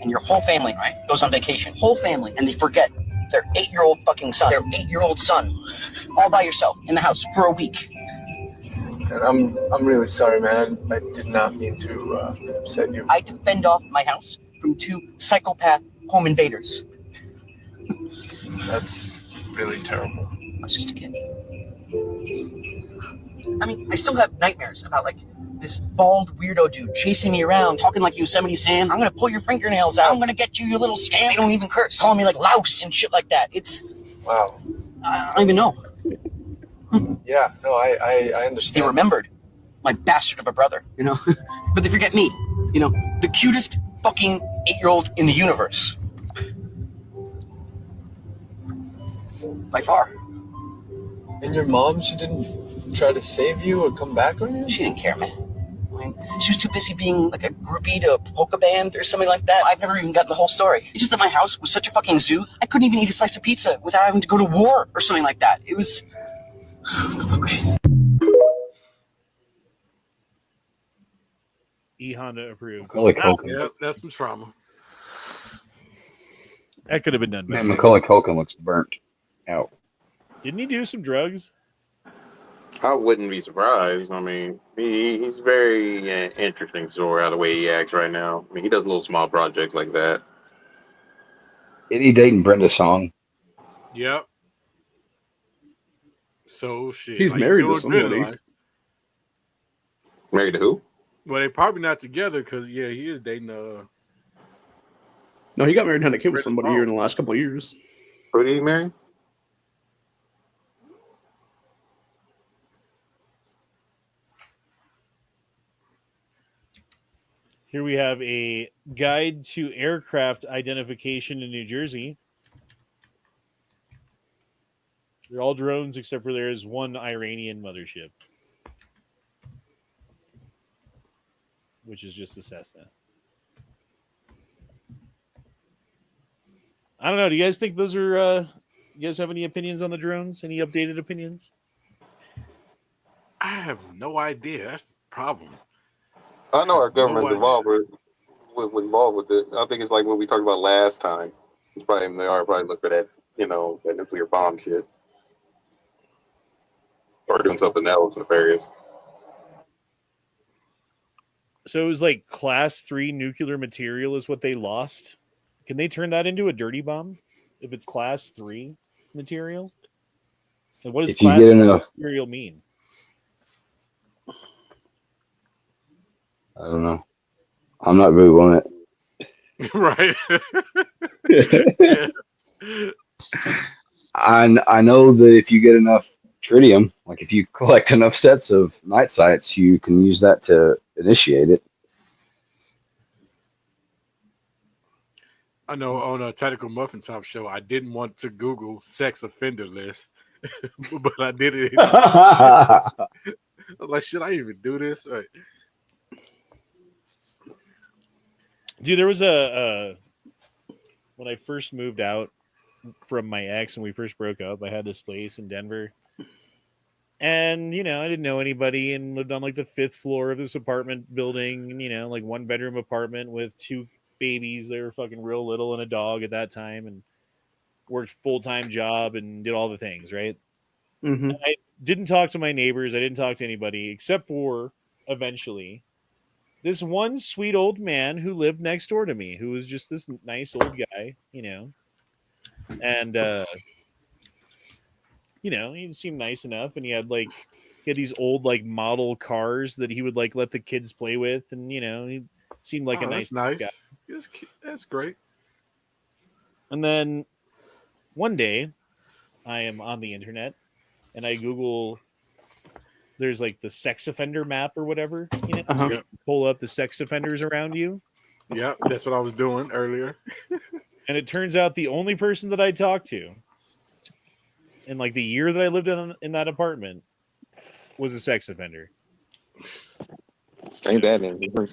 And your whole family, right, goes on vacation. Whole family. And they forget their 8-year-old fucking son. Their 8-year-old son. All by yourself in the house for a week. And I'm really sorry, man. I did not mean to upset you. I had to fend off my house from 2 psychopath home invaders. That's really terrible. I was just a kid. I mean, I still have nightmares about, like, this bald weirdo dude chasing me around, talking like Yosemite Sam. I'm gonna pull your fingernails out. I'm gonna get you, you little scam. They don't even curse. Calling me, like, louse and shit like that. It's... Wow. I don't even know. Yeah, no, I They understand. remembered my bastard of a brother, But they forget me, the cutest fucking 8-year-old in the universe. By far. And your mom, she didn't try to save you or come back on you? She didn't care, man. I mean, she was too busy being like a groupie to a polka band or something like that. I've never even gotten the whole story. It's just that my house was such a fucking zoo, I couldn't even eat a slice of pizza without having to go to war or something like that. It was... E Honda approved. Macaulay Culkin. Yeah, that's some trauma. That could have been done Man, better. Macaulay Culkin looks burnt out. Didn't he do some drugs? I wouldn't be surprised. I mean, he's very interesting story out of the way he acts right now. I mean, he does little small projects like that. Is he dating Brenda Song? Yep. So shit. He's like, married to doing good in somebody. life. Married to who? Well, they probably not together because he is dating No, he got married and had a kid with Brenda somebody Song. here in the last couple of years. Who did he marry? Here we have a guide to aircraft identification in New Jersey. They're all drones except for there is one Iranian mothership, which is just a Cessna. I don't know. Do you guys think those are... you guys have any opinions on the drones? Any updated opinions? I have no idea. That's the problem. I know our government's idea. involved involved with it. I think it's like what we talked about last time. It's probably they are probably looking at that nuclear bomb shit, or doing something else nefarious. So it was like class 3 nuclear material is what they lost. Can they turn that into a dirty bomb if it's class 3 material? So what does If you class get 3 enough, material mean? I don't know. I'm not Googling it. Right. I know that if you get enough tritium, like if you collect enough sets of night sights, you can use that to initiate it. I know on a Tactical Muffin Top show, I didn't want to Google sex offender list, but I did it. I was like, should I even do this? Right. Dude, there was when I first moved out from my ex and we first broke up, I had this place in Denver. And, I didn't know anybody and lived on like the 5th floor of this apartment building, like 1-bedroom apartment with 2 babies. They were fucking real little and a dog at that time. And worked full-time job and did all the things, right? Mm-hmm. I didn't talk to my neighbors. I didn't talk to anybody except for eventually this one sweet old man who lived next door to me, who was just this nice old guy, and he seemed nice enough, and he had these old model cars that he would let the kids play with, and he seemed like a nice nice. guy. That's great. And then one day, I am on the internet, and I Google. There's the sex offender map or whatever. Uh-huh. Pull up the sex offenders around you. Yeah, that's what I was doing earlier. And it turns out the only person that I talked to in the year that I lived in that apartment was a sex offender. Ain't that anything?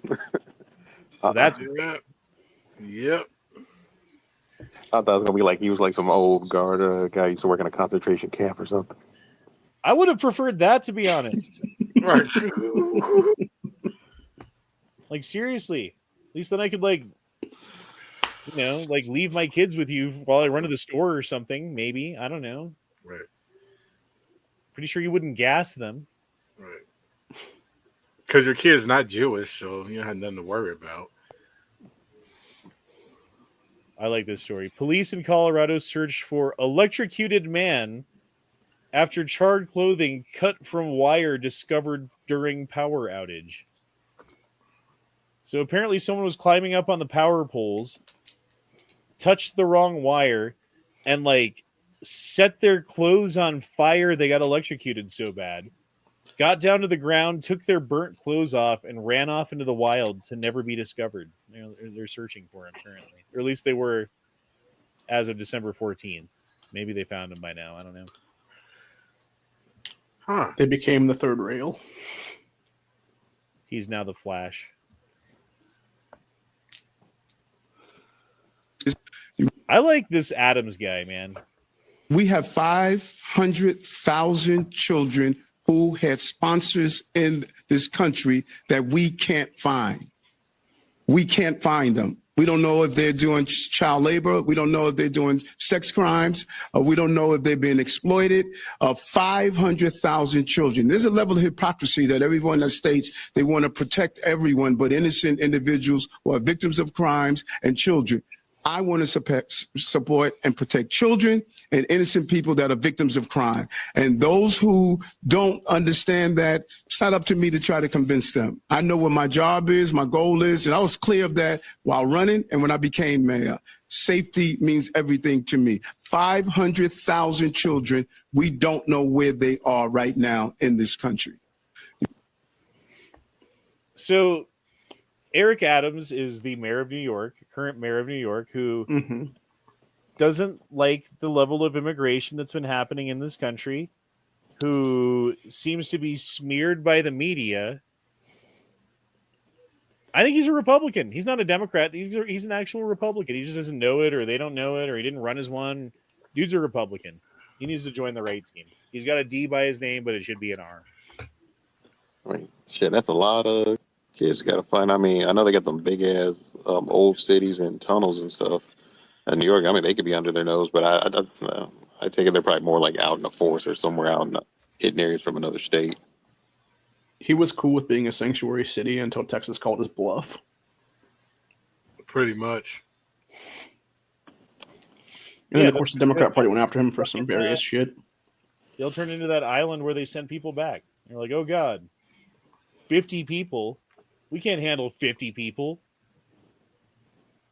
So that's Yep. I thought it was gonna be he was some old guard guy used to work in a concentration camp or something. I would have preferred that, to be honest. Right. Seriously. At least then I could leave my kids with you while I run to the store or something. Maybe, I don't know. Right. Pretty sure you wouldn't gas them. Right. Because your kid's not Jewish, so you don't have nothing to worry about. I like this story. Police in Colorado searched for electrocuted man after charred clothing cut from wire discovered during power outage. So apparently someone was climbing up on the power poles, touched the wrong wire, and set their clothes on fire. They got electrocuted so bad. Got down to the ground, took their burnt clothes off, and ran off into the wild to never be discovered. They're searching for him currently. Or at least they were as of December 14th. Maybe they found him by now. I don't know. Huh. They became the third rail. He's now the Flash. I like this Adams guy, man. We have 500,000 children who had sponsors in this country that we can't find. We can't find them. We don't know if they're doing child labor. We don't know if they're doing sex crimes. We don't know if they're being exploited. 500,000 children. There's a level of hypocrisy that everyone that states they want to protect everyone but innocent individuals who are victims of crimes and children. I want to support and protect children and innocent people that are victims of crime. And those who don't understand that, it's not up to me to try to convince them. I know what my job is, my goal is, and I was clear of that while running and when I became mayor. Safety means everything to me. 500,000 children, we don't know where they are right now in this country. So Eric Adams is the mayor of New York, current mayor of New York, who doesn't like the level of immigration that's been happening in this country, who seems to be smeared by the media. I think he's a Republican. He's not a Democrat. He's an actual Republican. He just doesn't know it, or they don't know it, or he didn't run as one. Dude's a Republican. He needs to join the right team. He's got a D by his name, but it should be an R. I mean, shit, that's a lot of kids got to find. I mean, I know they got them big ass old cities and tunnels and stuff. In New York, I mean, they could be under their nose, but I take it they're probably more out in the forest or somewhere out in the hidden areas from another state. He was cool with being a sanctuary city until Texas called his bluff. Pretty much. And then, of course, the Democrat Party went after him for some various shit. They'll turn into that island where they send people back. They're like, oh, God, 50 people? We can't handle 50 people.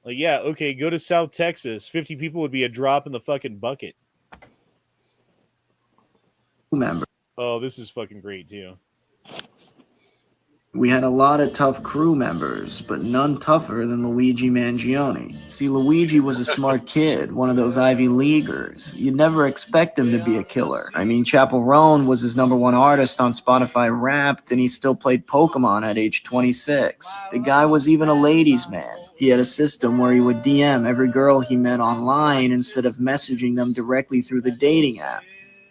Like, yeah, okay, go to South Texas. 50 people would be a drop in the fucking bucket. Member. Oh, this is fucking great, too. We had a lot of tough crew members, but none tougher than Luigi Mangione. See, Luigi was a smart kid, one of those Ivy Leaguers. You'd never expect him to be a killer. I mean, Chappell Roan was his #1 artist on Spotify Wrapped, and he still played Pokemon at age 26. The guy was even a ladies' man. He had a system where he would DM every girl he met online instead of messaging them directly through the dating app.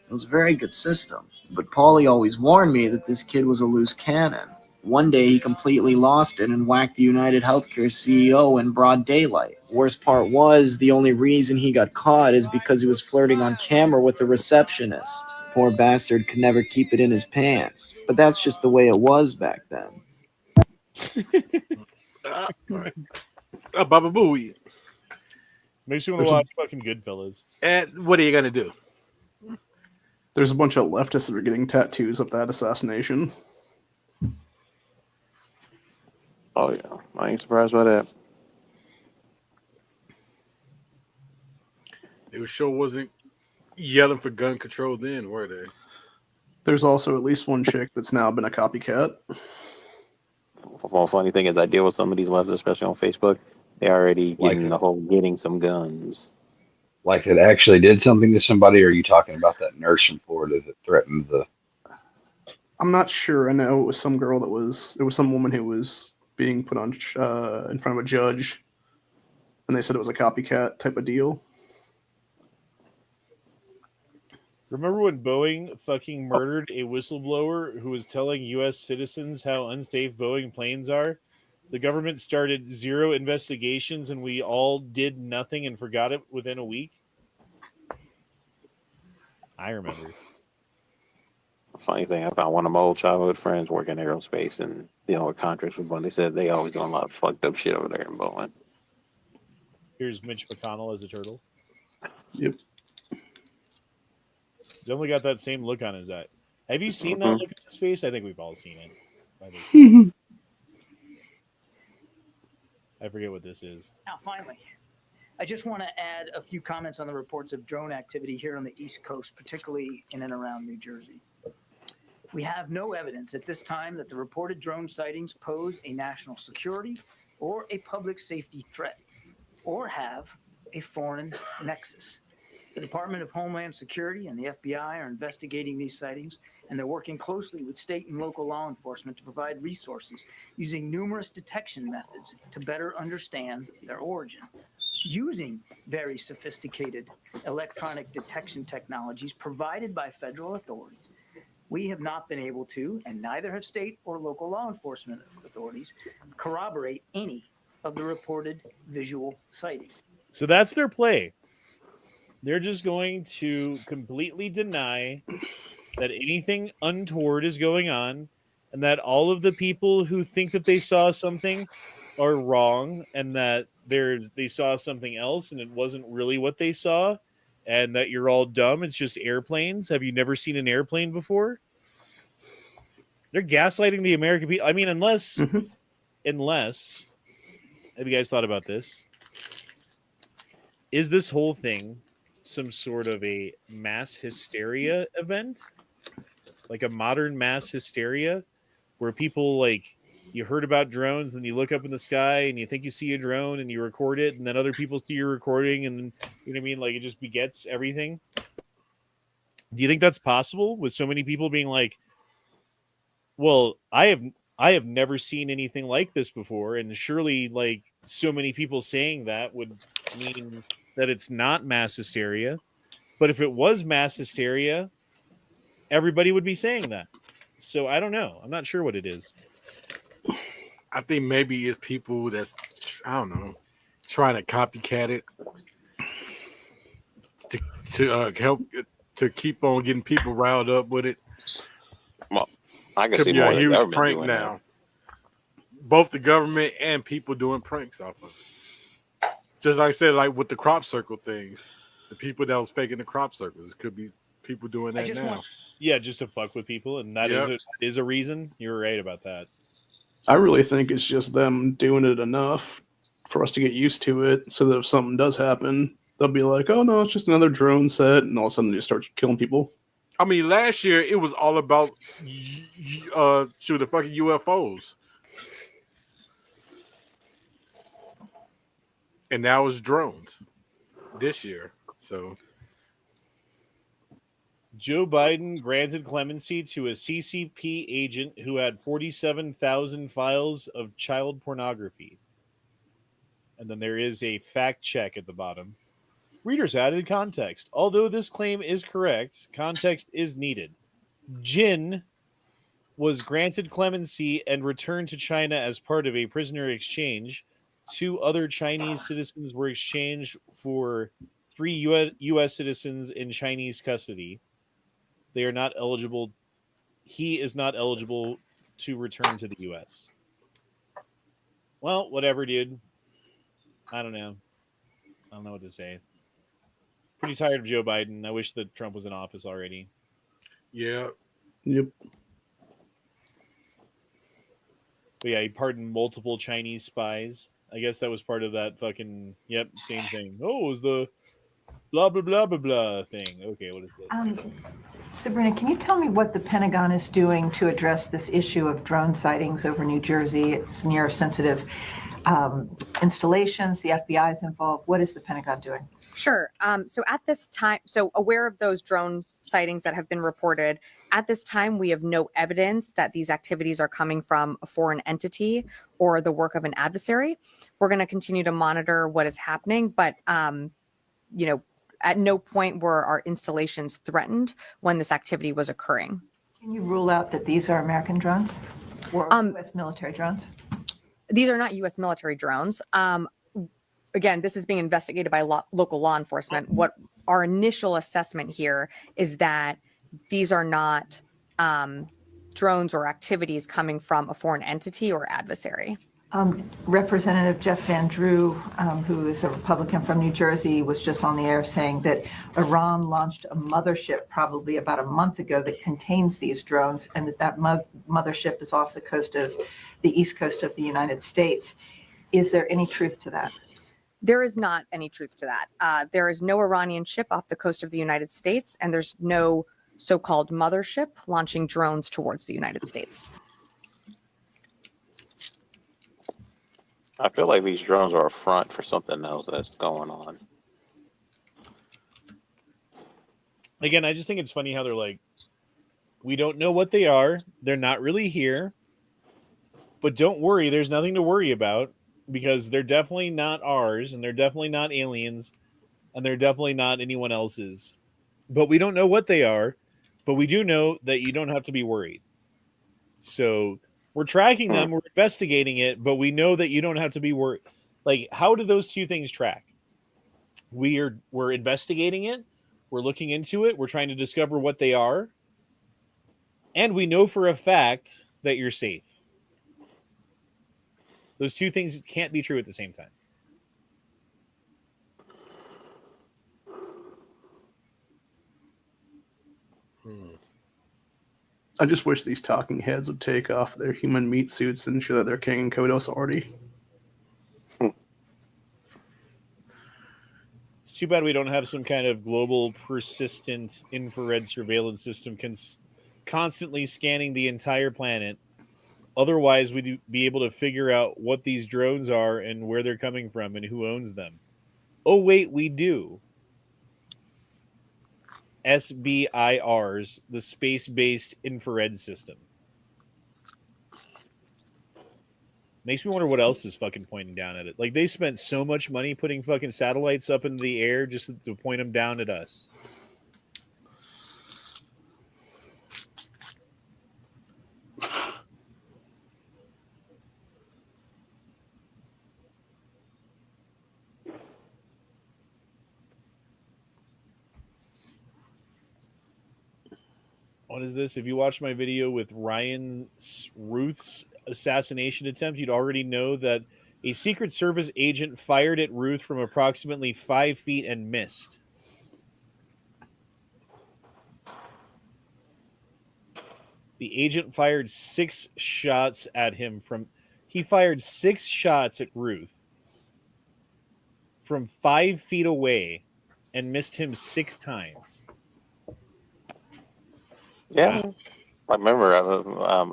It was a very good system, but Paulie always warned me that this kid was a loose cannon. One day he completely lost it and whacked the United Healthcare CEO in broad daylight. Worst part was, the only reason he got caught is because he was flirting on camera with the receptionist. Poor bastard could never keep it in his pants. But that's just the way it was back then. Right. Baba Booey. Makes you want to watch fucking Goodfellas. And what are you gonna do? There's a bunch of leftists that are getting tattoos of that assassination. Oh yeah, I ain't surprised by that. They sure wasn't yelling for gun control then, were they? There's also at least one chick that's now been a copycat. Well, funny thing is, I deal with some of these lefts, especially on Facebook. They already getting the whole getting some guns. Like it actually did something to somebody, or are you talking about that nurse from Florida that threatened the... I'm not sure. I know it was some girl that was... It was some woman who was being put on in front of a judge, and they said it was a copycat type of deal. Remember when Boeing fucking murdered a whistleblower who was telling U.S. citizens how unsafe Boeing planes are? The government started 0 investigations and we all did nothing and forgot it within a week? I remember. Funny thing, I found one of my old childhood friends working aerospace and dealing with contracts with one. They said they always doing a lot of fucked up shit over there in Boeing. Here's Mitch McConnell as a turtle. Yep. He's only got that same look on his eye. Have you seen that look on his face? I think we've all seen it. I forget what this is. Now, finally, I just want to add a few comments on the reports of drone activity here on the East Coast, particularly in and around New Jersey. We have no evidence at this time that the reported drone sightings pose a national security or a public safety threat, or have a foreign nexus. The Department of Homeland Security and the FBI are investigating these sightings, and they're working closely with state and local law enforcement to provide resources using numerous detection methods to better understand their origin. Using very sophisticated electronic detection technologies provided by federal authorities, we have not been able to, and neither have state or local law enforcement authorities, corroborate any of the reported visual sightings. So that's their play. They're just going to completely deny that anything untoward is going on and that all of the people who think that they saw something are wrong and that they saw something else and it wasn't really what they saw and that you're all dumb. It's just airplanes. Have you never seen an airplane before? They're gaslighting the American people. I mean, unless, have you guys thought about this? Is this whole thing some sort of a mass hysteria event? Like a modern mass hysteria where people you heard about drones and you look up in the sky and you think you see a drone and you record it and then other people see your recording and then, you know what I mean? Like it just begets everything. Do you think that's possible with so many people being like, well, I have never seen anything like this before. And surely so many people saying that would mean that it's not mass hysteria. But if it was mass hysteria, everybody would be saying that. So I don't know. I'm not sure what it is. I think maybe it's people that's, I don't know, trying to copycat it to help to keep on getting people riled up with it. Well, I can Could see be more a the huge government prank doing now. Both the government and people doing pranks off of it. Just like I said, like with the crop circle things, the people that was faking the crop circles, could be people doing that now. Yeah, just to fuck with people, and that is a reason. You're right about that. I really think it's just them doing it enough for us to get used to it, so that if something does happen, they'll be like, "Oh no, it's just another drone set," and all of a sudden they just start killing people. I mean, last year it was all about the fucking UFOs, and now it's drones this year. So Joe Biden granted clemency to a CCP agent who had 47,000 files of child pornography. And then there is a fact check at the bottom. Readers added context. Although this claim is correct, context is needed. Jin was granted clemency and returned to China as part of a prisoner exchange. 2 other Chinese citizens were exchanged for 3 U.S. citizens in Chinese custody. They are not eligible. He is not eligible to return to the U.S. Well, whatever, dude. I don't know. I don't know what to say. Pretty tired of Joe Biden. I wish that Trump was in office already. Yeah. Yep. But yeah, he pardoned multiple Chinese spies. I guess that was part of that fucking, yep, same thing. Oh, it was the blah, blah, blah, blah, blah thing. Okay, what is this? Sabrina, can you tell me what the Pentagon is doing to address this issue of drone sightings over New Jersey? It's near sensitive installations. The FBI is involved. What is the Pentagon doing? Sure. So at this time, so aware of those drone sightings that have been reported, at this time, we have no evidence that these activities are coming from a foreign entity or the work of an adversary. We're going to continue to monitor what is happening, but, you know, at no point were our installations threatened when this activity was occurring. Can you rule out that these are American drones or U.S. military drones? These are not U.S. military drones. Again, this is being investigated by local law enforcement. What our initial assessment here is that these are not drones or activities coming from a foreign entity or adversary. Representative Jeff Van Drew, who is a Republican from New Jersey, was just on the air saying that Iran launched a mothership probably about a month ago that contains these drones, and that mothership is off the coast of the east coast of the United States. Is there any truth to that? There is not any truth to that. There is no Iranian ship off the coast of the United States, and there's no so-called mothership launching drones towards the United States. I feel like these drones are a front for something else that's going on. Again, I just think it's funny how they're like, we don't know what they are. They're not really here. But don't worry, there's nothing to worry about because they're definitely not ours and they're definitely not aliens and they're definitely not anyone else's. But we don't know what they are, but we do know that you don't have to be worried. So we're tracking them, we're investigating it, but we know that you don't have to be worried. Like, how do those two things track? We're investigating it, we're looking into it, we're trying to discover what they are, and we know for a fact that you're safe. Those two things can't be true at the same time. I just wish these talking heads would take off their human meat suits and show that they're King and Kodos already. It's too bad we don't have some kind of global persistent infrared surveillance system constantly scanning the entire planet. Otherwise, we'd be able to figure out what these drones are and where they're coming from and who owns them. Oh, wait, we do. SBIRs, the space-based infrared system. Makes me wonder what else is fucking pointing down at it. Like, they spent so much money putting fucking satellites up into the air just to point them down at us. What is this? If you watched my video with Ryan Ruth's assassination attempt, you'd already know that a Secret Service agent fired at Ruth from approximately 5 feet and missed. The agent fired 6 shots at him he fired 6 shots at Ruth from 5 feet away and missed him 6 times. Yeah, wow. I remember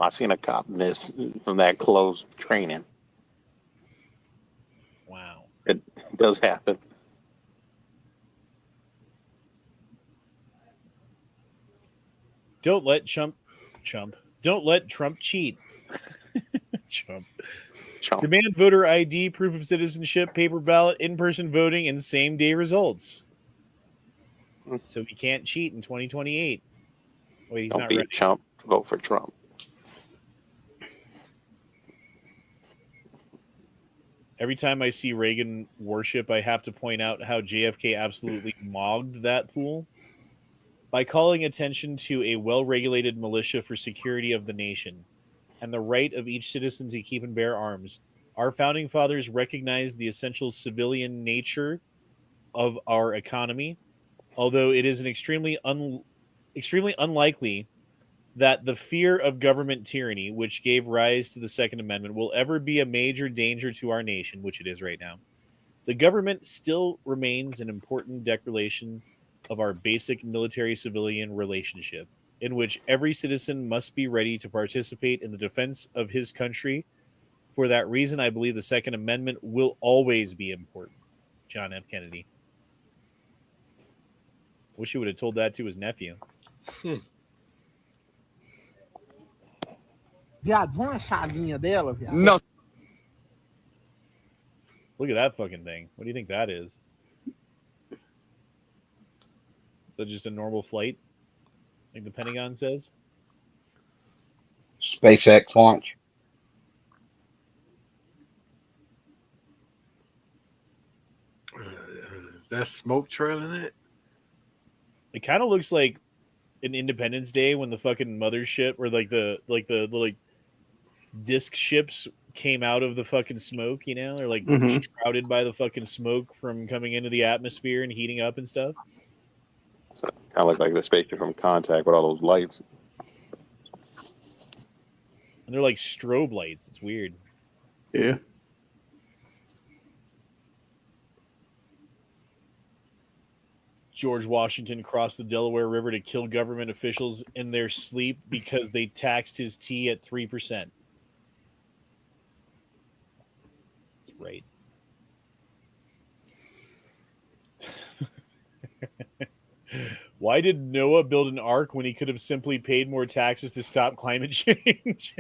I seen a cop miss from that close training. Wow. It does happen. Don't let Trump cheat. Chump. Demand voter ID, proof of citizenship, paper ballot, in-person voting, and same-day results. So he can't cheat in 2028. Wait, he's Don't not be ready. a chump. Vote for Trump. Every time I see Reagan worship, I have to point out how JFK absolutely mogged that fool by calling attention to a well-regulated militia for security of the nation and the right of each citizen to keep and bear arms. Our founding fathers recognized the essential civilian nature of our economy, although it is an extremely unlikely that the fear of government tyranny, which gave rise to the Second Amendment, will ever be a major danger to our nation, which it is right now. The government still remains an important declaration of our basic military-civilian relationship, in which every citizen must be ready to participate in the defense of his country. For that reason, I believe the Second Amendment will always be important. John F. Kennedy. Wish he would have told that to his nephew. Viado, vão a chavinha dela, viado? No. Look at that fucking thing. What do you think that is? Is that just a normal flight? Like the Pentagon says? SpaceX launch. Is that smoke trailing it? It kind of looks like an Independence Day when the fucking mothership or like the disc ships came out of the fucking smoke, you know? They're like shrouded by the fucking smoke from coming into the atmosphere and heating up and stuff. So kind of like the spaceship from Contact with all those lights. And they're like strobe lights. It's weird. Yeah. George Washington crossed the Delaware River to kill government officials in their sleep because they taxed his tea at 3%. That's right. Why did Noah build an ark when he could have simply paid more taxes to stop climate change?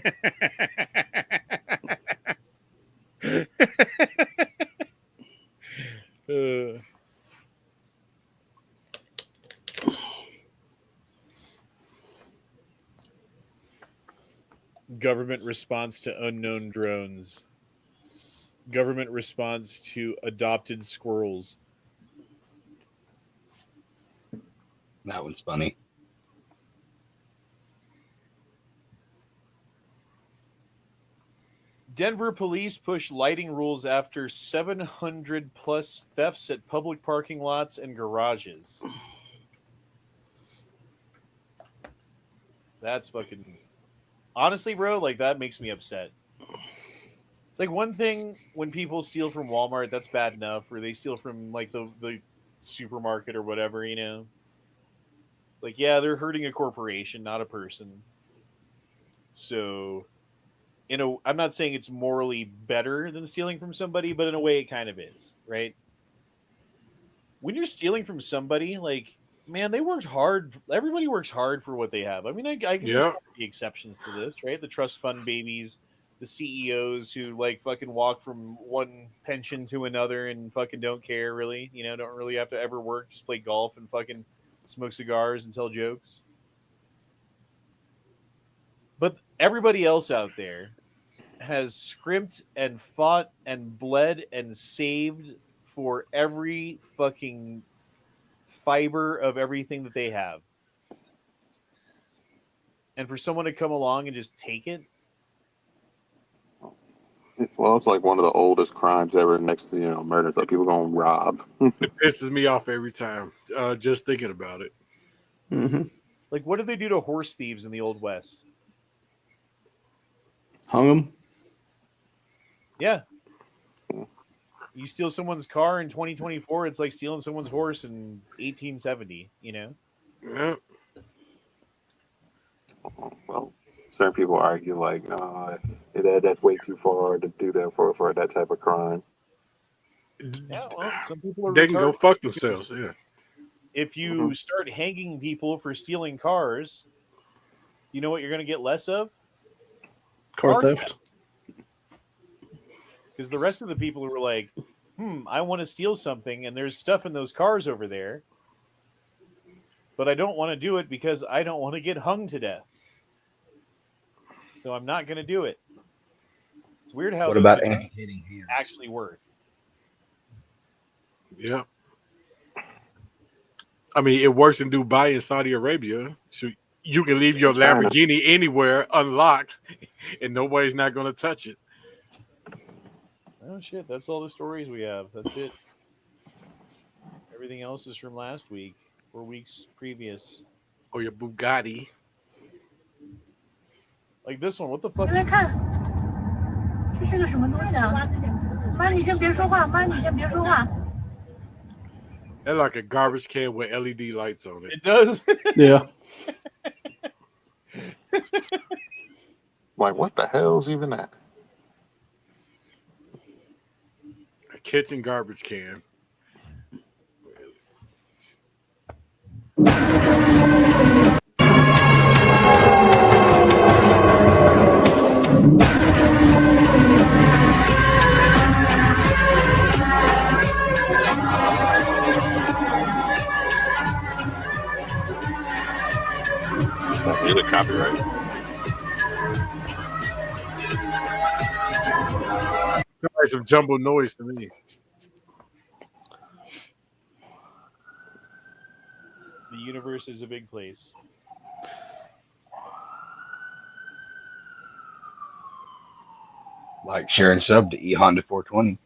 Government response to unknown drones. Government response to adopted squirrels. That one's funny. Denver police push lighting rules after 700 plus thefts at public parking lots and garages. That's fucking... Honestly, bro, like that makes me upset. It's like one thing when people steal from Walmart, that's bad enough, or they steal from like the supermarket or whatever, you know. It's like, yeah, they're hurting a corporation, not a person. So, I'm not saying it's morally better than stealing from somebody, but in a way it kind of is, right? When you're stealing from somebody, like, man, they worked hard. Everybody works hard for what they have. I mean, I can just the exceptions to this, right? The trust fund babies, the CEOs who like fucking walk from one pension to another and fucking don't care really, you know, don't really have to ever work, just play golf and fucking smoke cigars and tell jokes. But everybody else out there has scrimped and fought and bled and saved for every fucking fiber of everything that they have. And for someone to come along and just take it. Well, it's like one of the oldest crimes ever next to, murder. It's like people going to rob. It pisses me off every time, just thinking about it. Mm-hmm. Like, what did they do to horse thieves in the Old West? Hung them. Yeah. You steal someone's car in 2024, it's like stealing someone's horse in 1870, you know? Yeah. Well, certain people argue like, that's way too far to do that for that type of crime. Yeah, well, some people are they can go retarded. fuck themselves. Yeah. If you start hanging people for stealing cars, you know what you're going to get less of? Car theft. Because the rest of the people who were like, I want to steal something, and there's stuff in those cars over there, but I don't want to do it because I don't want to get hung to death. So I'm not going to do it. So weird how What those about devices amputating hands? actually work. Yeah. I mean, it works in Dubai and Saudi Arabia. So you can leave your China. Lamborghini anywhere unlocked, and nobody's not going to touch it. Oh shit! That's all the stories we have. That's it. Everything else is from last week or weeks previous. Or your Bugatti. Like this one. What the fuck? 因为看这是个什么东西啊？妈，你先别说话，妈，你先别说话。 They're like a garbage can with LED lights on it. It does. Yeah. Like, what the hell's even that? A kitchen garbage can. Is it copyright? Sounds like some jumbled noise to me. The universe is a big place. Like, share, and sub to E Honda 420.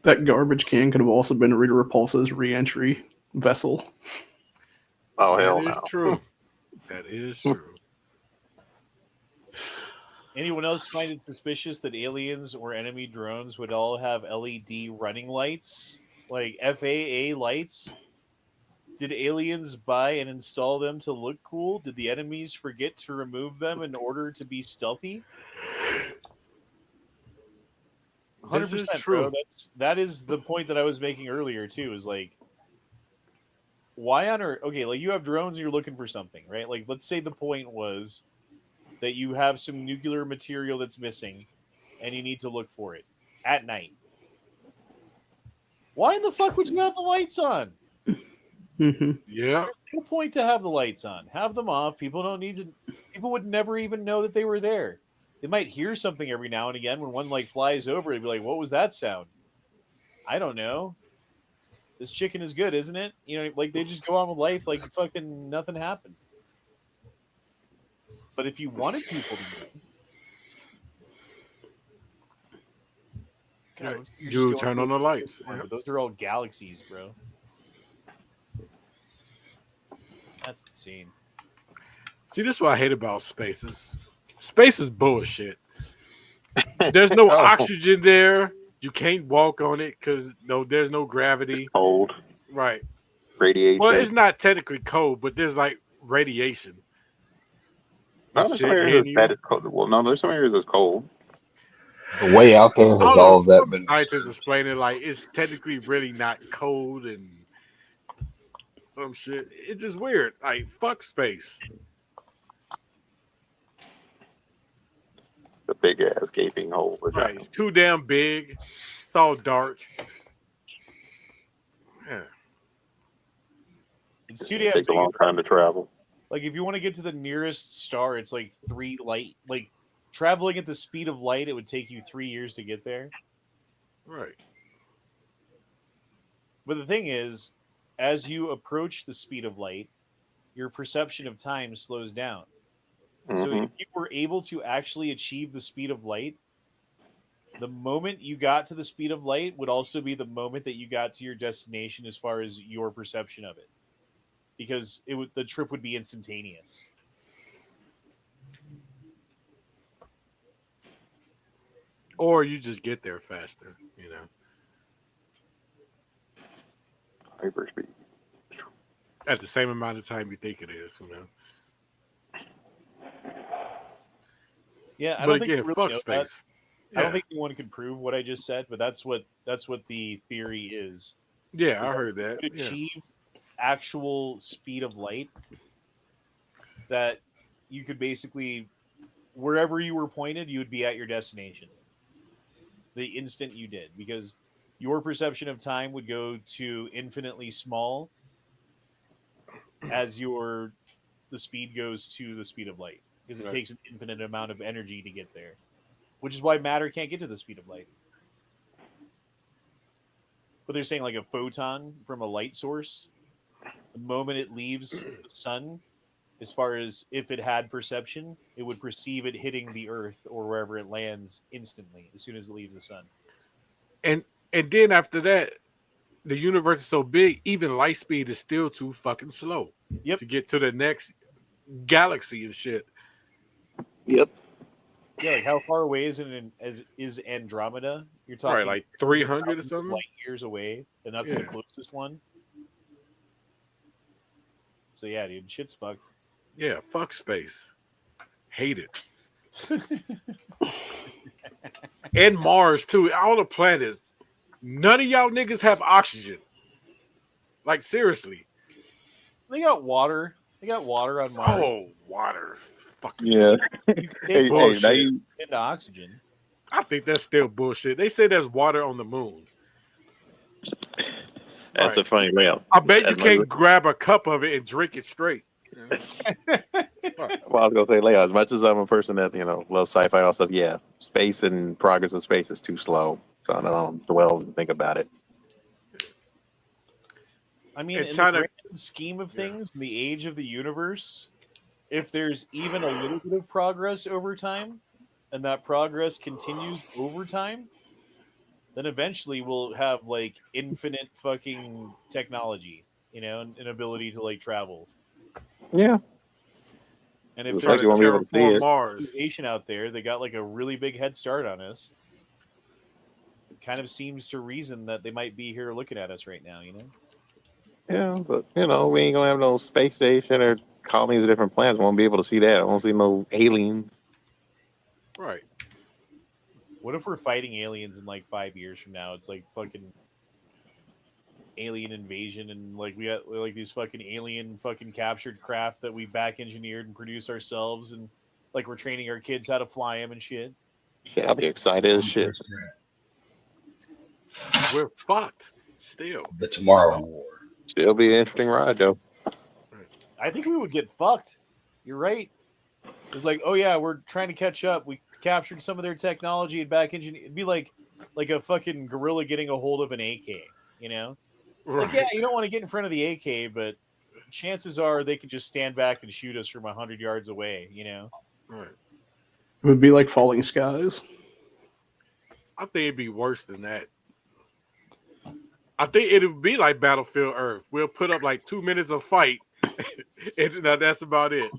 That garbage can could have also been Rita Repulsa's re-entry vessel. Oh, hell That is no. true. That is true. Anyone else find it suspicious that aliens or enemy drones would all have LED running lights, like FAA lights? Did aliens buy and install them to look cool? Did the enemies forget to remove them in order to be stealthy? 100%, This is bro. true. That is the point that I was making earlier too. Is like, why on earth? Okay, like you have drones and you're looking for something, right? Like, let's say the point was that you have some nuclear material that's missing, and you need to look for it at night. Why in the fuck would you have the lights on? Mm-hmm. Yeah. No point to have the lights on. Have them off. People don't need to. People would never even know that they were there. They might hear something every now and again when one like flies over. They'd be like, "What was that sound?" I don't know. This chicken is good, isn't it? You know, like they just go on with life like fucking nothing happened. But if you wanted people to know, God, let's- you're just You going turn to on the lights. but Yeah. those are all galaxies, bro. That's insane. See, this is what I hate about spaces. Space is bullshit. There's no oxygen there. You can't walk on it because there's no gravity. Cold. Right. Radiation. Well, it's not technically cold, but there's like radiation. No, there's some Shit areas hitting that's you. that is cold. Well, no, there's some areas that's cold. The way out there I has don't all know, of that some been. scientists explain it like it's technically really not cold and some shit. It's just weird. Like, fuck space. The big ass gaping hole. Right. It's too damn big. It's all dark. Yeah. It's too It damn takes a big. long time to travel. Like if you want to get to the nearest star, it's like 3 light. Like traveling at the speed of light, it would take you 3 years to get there. Right. But the thing is, as you approach the speed of light, your perception of time slows down. So Mhm. if you were able to actually achieve the speed of light, the moment you got to the speed of light would also be the moment that you got to your destination as far as your perception of it. Because the trip would be instantaneous. Or you just get there faster, you know. Hyperspeed. At the same amount of time you think it is, you know. Yeah, I But don't think again, you really fuck know space. that. I don't Yeah. think anyone can prove what I just said, but that's what the theory is. Yeah, Is I heard that. To Yeah. achieve actual speed of light, that you could basically wherever you were pointed, you would be at your destination the instant you did, because your perception of time would go to infinitely small, as the speed goes to the speed of light, because it Right. takes an infinite amount of energy to get there, which is why matter can't get to the speed of light. But they're saying like a photon from a light source, the moment it leaves the sun, as far as if it had perception, it would perceive it hitting the earth or wherever it lands instantly as soon as it leaves the sun. And then after that, the universe is so big, even light speed is still too fucking slow. Yep. To get to the next galaxy and shit. Yep. Yeah, like how far away is Andromeda? You're talking Right, like 300 or something? light years away, and that's the Yeah. closest one. So yeah, dude, shit's fucked. Yeah, fuck space. Hate it. And Mars too. All the planets. None of y'all niggas have oxygen. Like seriously. They got water. They got water on Mars. Oh, water. Fucking Yeah. You can Hey, take bullshit. now you, into oxygen. I think that's still bullshit. They say there's water on the moon. that's a funny layout. I bet you That's can't like- grab a cup of it and drink it straight. Well, I was gonna say, Leo, as much as I'm a person that loves sci-fi and all stuff, yeah, space and progress of space is too slow. So I don't dwell and think about it. I mean, And in China- the grand scheme of things, in the age of the universe, if there's even a little bit of progress over time, and that progress continues over time, then eventually we'll have like infinite fucking technology, and an ability to like travel. Yeah. And if Looks there's like you won't be able to see it. Mars. civilization out there, they got like a really big head start on us. It kind of seems to reason that they might be here looking at us right now, Yeah, but we ain't gonna have no space station or colonies of different planets. We won't be able to see that. I won't see no aliens. Right. What if we're fighting aliens in like 5 years from now? It's like fucking alien invasion, and like we got like these fucking alien fucking captured craft that we back engineered and produce ourselves, and like we're training our kids how to fly them and shit. Yeah, I'll be excited as shit. We're fucked. Still. The Tomorrow War. Still be an interesting ride though. I think we would get fucked. You're right. It's like, oh yeah, we're trying to catch up. We captured some of their technology and back engineer. It'd be like a fucking gorilla getting a hold of an AK. Like, yeah, you don't want to get in front of the AK, but chances are they could just stand back and shoot us from 100 yards away. Right. It would be like Falling Skies. I think it'd be worse than that. I think it would be like Battlefield Earth. We'll put up like 2 minutes of fight, and that's about it.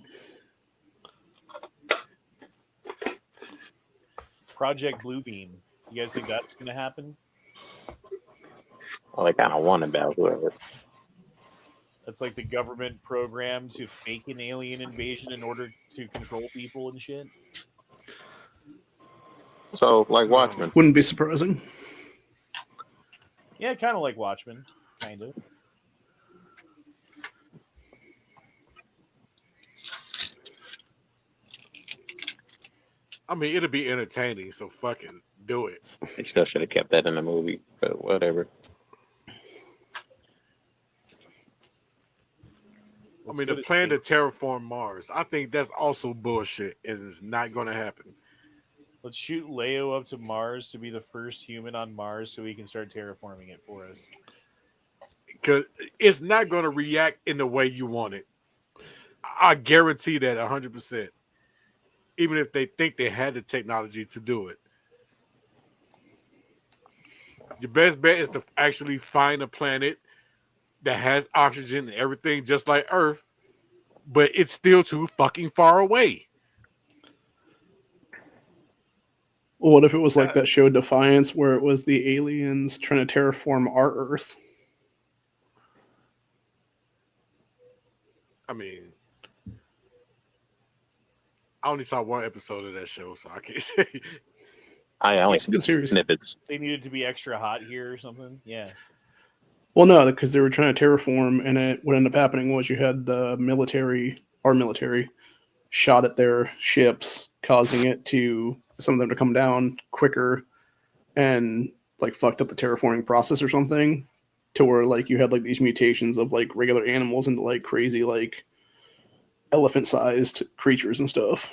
Project Bluebeam. You guys think that's going to happen? Well, they kind of want about whoever. That's like the government program to fake an alien invasion in order to control people and shit. So, like Watchmen. Wouldn't be surprising. Yeah, kind of like Watchmen, kind of. I mean, it'll be entertaining, so fucking do it. They still should have kept that in the movie, but whatever. I mean, the plan to terraform Mars, I think that's also bullshit. It's not going to happen. Let's shoot Leo up to Mars to be the first human on Mars so he can start terraforming it for us. Because it's not going to react in the way you want it. I guarantee that 100%. Even if they think they had the technology to do it. Your best bet is to actually find a planet that has oxygen and everything just like Earth, but it's still too fucking far away. Well, what if it was like that show Defiance, where it was the aliens trying to terraform our Earth? I mean, I only saw one episode of that show, so I can't say. I only see Good series. snippets. They needed to be extra hot here or something. Yeah. Well, no, because they were trying to terraform, and what ended up happening was you had the our military, shot at their ships, causing some of them to come down quicker, and like fucked up the terraforming process or something. to where like you had like these mutations of like regular animals into like crazy like elephant-sized creatures and stuff.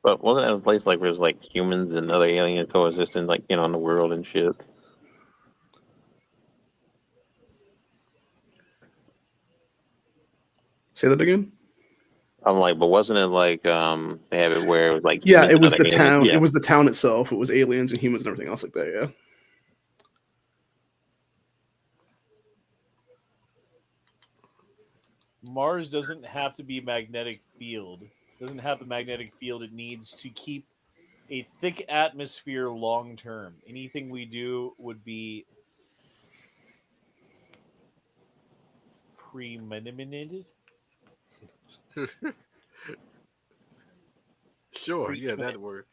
But wasn't that a place like where there's like humans and other aliens coexisting, like in the world and shit? Say that again. I'm like, but wasn't it like they have it where it was like Yeah, humans it and was other the aliens? town. Yeah. It was the town itself. It was aliens and humans and everything else like that. Yeah. Mars doesn't have to be magnetic field. Doesn't have the magnetic field it needs to keep a thick atmosphere long term. Anything we do would be premeditated. Sure, yeah, that word.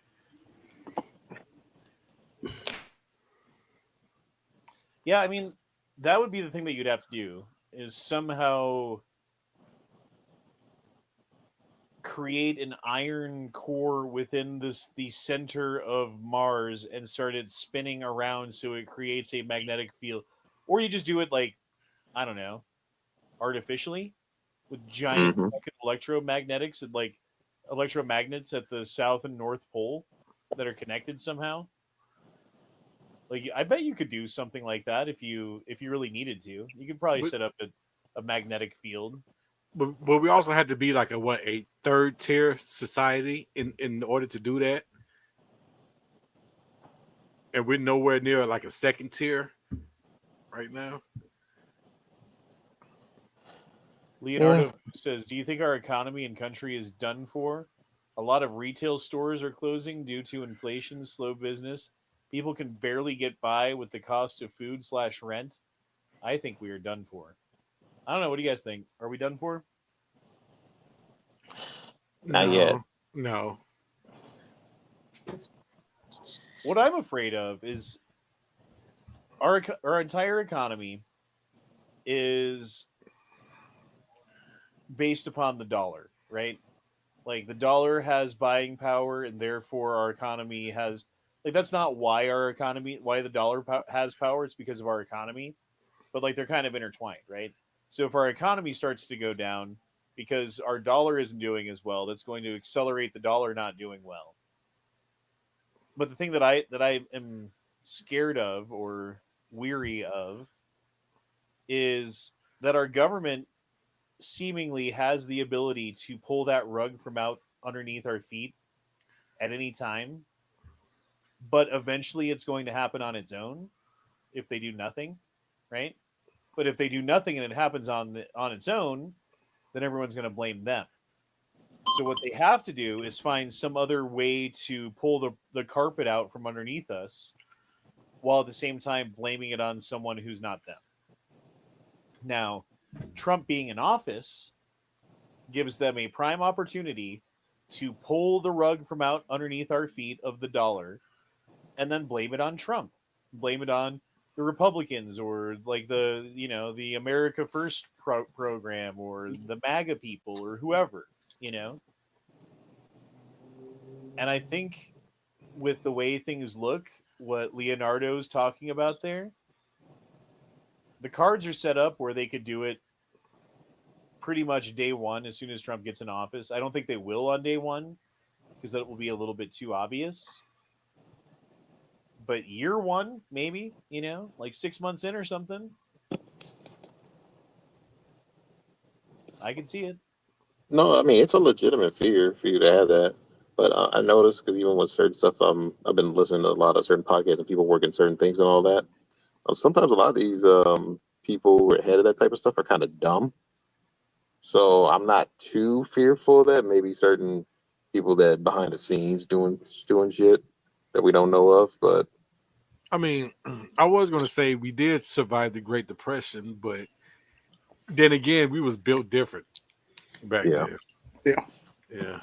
Yeah, I mean, that would be the thing that you'd have to do is somehow create an iron core within the center of Mars and start it spinning around so it creates a magnetic field. Or you just do it like, I don't know, artificially with giant Mhm. fucking electromagnetics and like electromagnets at the south and north pole that are connected somehow. Like I bet you could do something like that if you really needed to. You could probably But, set up a magnetic field. but we also had to be like a third tier society in order to do that, and we're nowhere near like a second tier right now. Leonardo says, "Do you think our economy and country is done for? A lot of retail stores are closing due to inflation, slow business. People can barely get by with the cost of food/rent. I think we are done for. I don't know. What do you guys think? Are we done for? Not yet. No. What I'm afraid of is our entire economy is based upon the dollar, right? Like the dollar has buying power, and therefore our economy has. Like that's not why why the dollar has power. It's because of our economy, but like they're kind of intertwined, right? So if our economy starts to go down because our dollar isn't doing as well, that's going to accelerate the dollar not doing well. But the thing that I am scared of or weary of is that our government seemingly has the ability to pull that rug from out underneath our feet at any time, but eventually it's going to happen on its own if they do nothing, right? But if they do nothing and it happens on its own, then everyone's going to blame them. So what they have to do is find some other way to pull the carpet out from underneath us while at the same time blaming it on someone who's not them. Now, Trump being in office gives them a prime opportunity to pull the rug from out underneath our feet of the dollar and then blame it on Trump. Blame it on the Republicans or like the America First program or the MAGA people or whoever, And I think with the way things look, what Leonardo's talking about there, the cards are set up where they could do it pretty much day one as soon as Trump gets in office. I don't think they will on day one because that will be a little bit too obvious. But year one, maybe, like 6 months in or something. I can see it. No, I mean it's a legitimate fear for you to have that. But I noticed because even with certain stuff, I've been listening to a lot of certain podcasts and people working certain things and all that. Sometimes a lot of these people who are ahead of that type of stuff are kind of dumb. So I'm not too fearful that maybe certain people that behind the scenes doing shit that we don't know of. But I mean, I was going to say we did survive the Great Depression, but then again, we was built different back then. Yeah.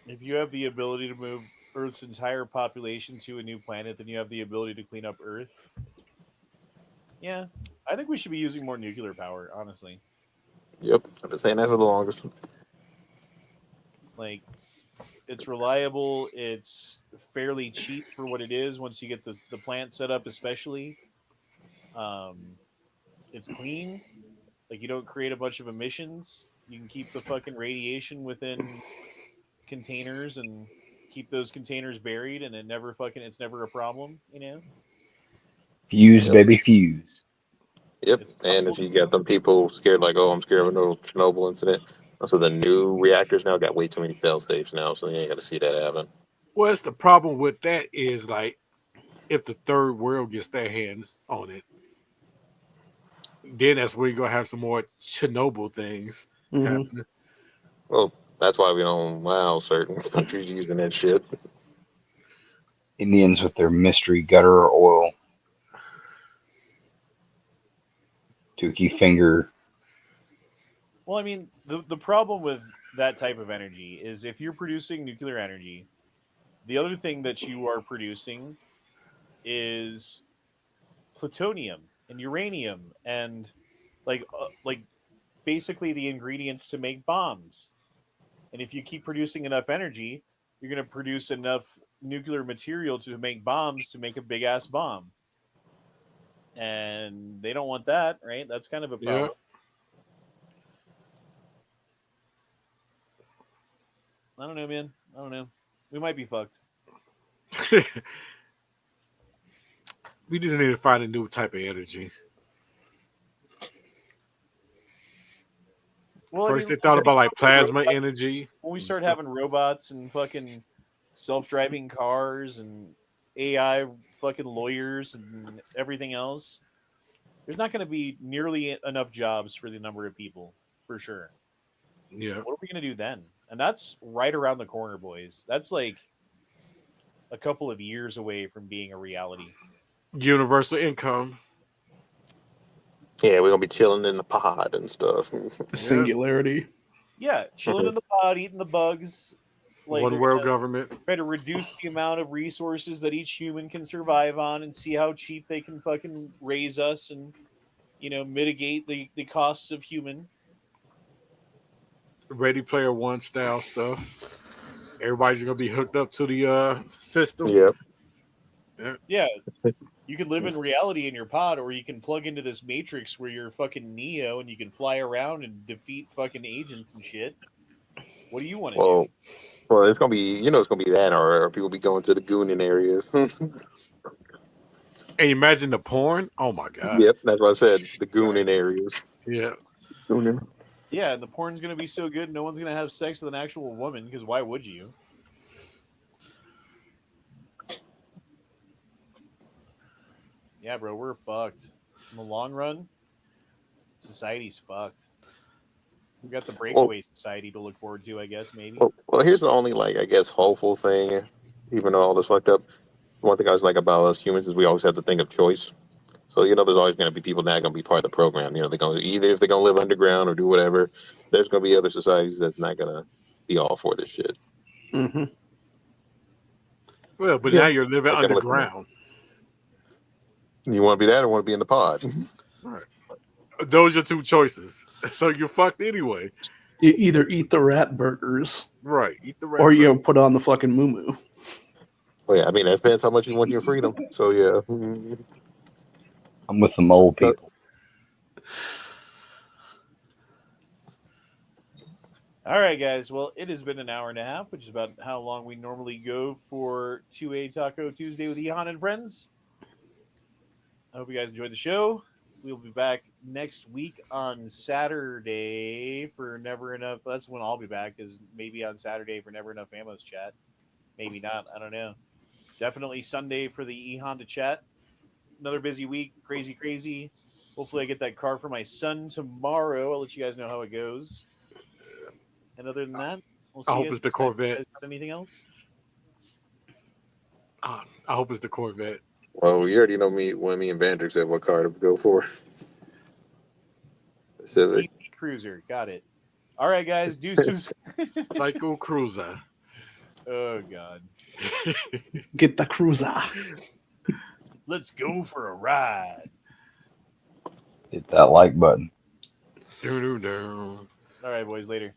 If you have the ability to move Earth's entire population to a new planet, then you have the ability to clean up Earth. Yeah, I think we should be using more nuclear power, honestly. Yep, I've been saying that for the longest. Like, It's reliable. It's fairly cheap for what it is once you get the plant set up, especially. It's clean. Like you don't create a bunch of emissions. You can keep the fucking radiation within containers and keep those containers buried, and it's never a problem. Fuse, Yep. baby, fuse. Yep. It's And possible if you to got do. some people scared, like, oh, I'm scared of another Chernobyl incident. So the new reactors now got way too many fail safes now, so you ain't got to see that happen. What's the problem with that is like if the third world gets their hands on it, then that's where you're gonna have some more Chernobyl things happening. Well, that's why we don't allow certain countries using that shit. Indians with their mystery gutter oil. Dookie finger. Well, I mean, the problem with that type of energy is if you're producing nuclear energy, the other thing that you are producing is plutonium and uranium and like basically the ingredients to make bombs. And if you keep producing enough energy, you're going to produce enough nuclear material to make bombs to make a big ass bomb. And they don't want that, right? That's kind of a problem. I don't know, man. I don't know. We might be fucked. We just need to find a new type of energy. Well, First, they thought about like plasma energy. When we start having robots and fucking self-driving cars and AI fucking lawyers and everything else, there's not going to be nearly enough jobs for the number of people, for sure. Yeah. What are we going to do then? And that's right around the corner, boys. That's like a couple of years away from being a reality. Universal income. Yeah, we're gonna be chilling in the pod and stuff. The singularity. Yeah, chilling in the pod, eating the bugs. One world government. Try to reduce the amount of resources that each human can survive on and see how cheap they can fucking raise us and, mitigate the costs of human. Ready Player One style stuff. Everybody's gonna be hooked up to the system. Yep. Yeah. You can live in reality in your pod, or you can plug into this matrix where you're fucking Neo and you can fly around and defeat fucking agents and shit. What do you want to do? Well, it's gonna be, it's gonna be that, or people be going to the gooning areas. And imagine the porn. Oh my god. Yep, that's what I said. The gooning areas. Yeah. Gooning. Yeah, and the porn's going to be so good, no one's going to have sex with an actual woman, because why would you? Yeah, bro, we're fucked. In the long run, society's fucked. We got the breakaway society to look forward to, I guess, maybe. Well, here's the only, I guess, hopeful thing, even though all this fucked up. One thing I was like about us humans is we always have to think of choice. So, there's always going to be people not going to be part of the program. They're going to either if they're going to live underground or do whatever, there's going to be other societies that's not going to be all for this shit. Mm-hmm. Well, but now you're living underground. You want to be that or want to be in the pod? Right. Those are two choices. So you're fucked anyway. You either eat the rat burgers, right? Eat the rat or you put on the fucking moo. Well, yeah, I mean, that depends how much you want your freedom. So, yeah. I'm with the mole people. All right, guys. Well, it has been an hour and a half, which is about how long we normally go for 2A Taco Tuesday with Ehan and friends. I hope you guys enjoyed the show. We'll be back next week on Saturday for Never Enough. That's when I'll be back, is maybe on Saturday for Never Enough Ammo's chat. Maybe not. I don't know. Definitely Sunday for the E-Honda chat. Another busy week. Crazy. Hopefully I get that car for my son tomorrow. I'll let you guys know how it goes. And other than that, we'll see I you hope guys it's the next time. Corvette. You guys got anything else? I hope it's the Corvette. Well, you already know when me and Vander said what car to go for. Civic. Cruiser. Got it. All right, guys. Deuces. Psycho Cruiser. Oh, God. Get the cruiser. Let's go for a ride. Hit that like button. All All right, boys. Later.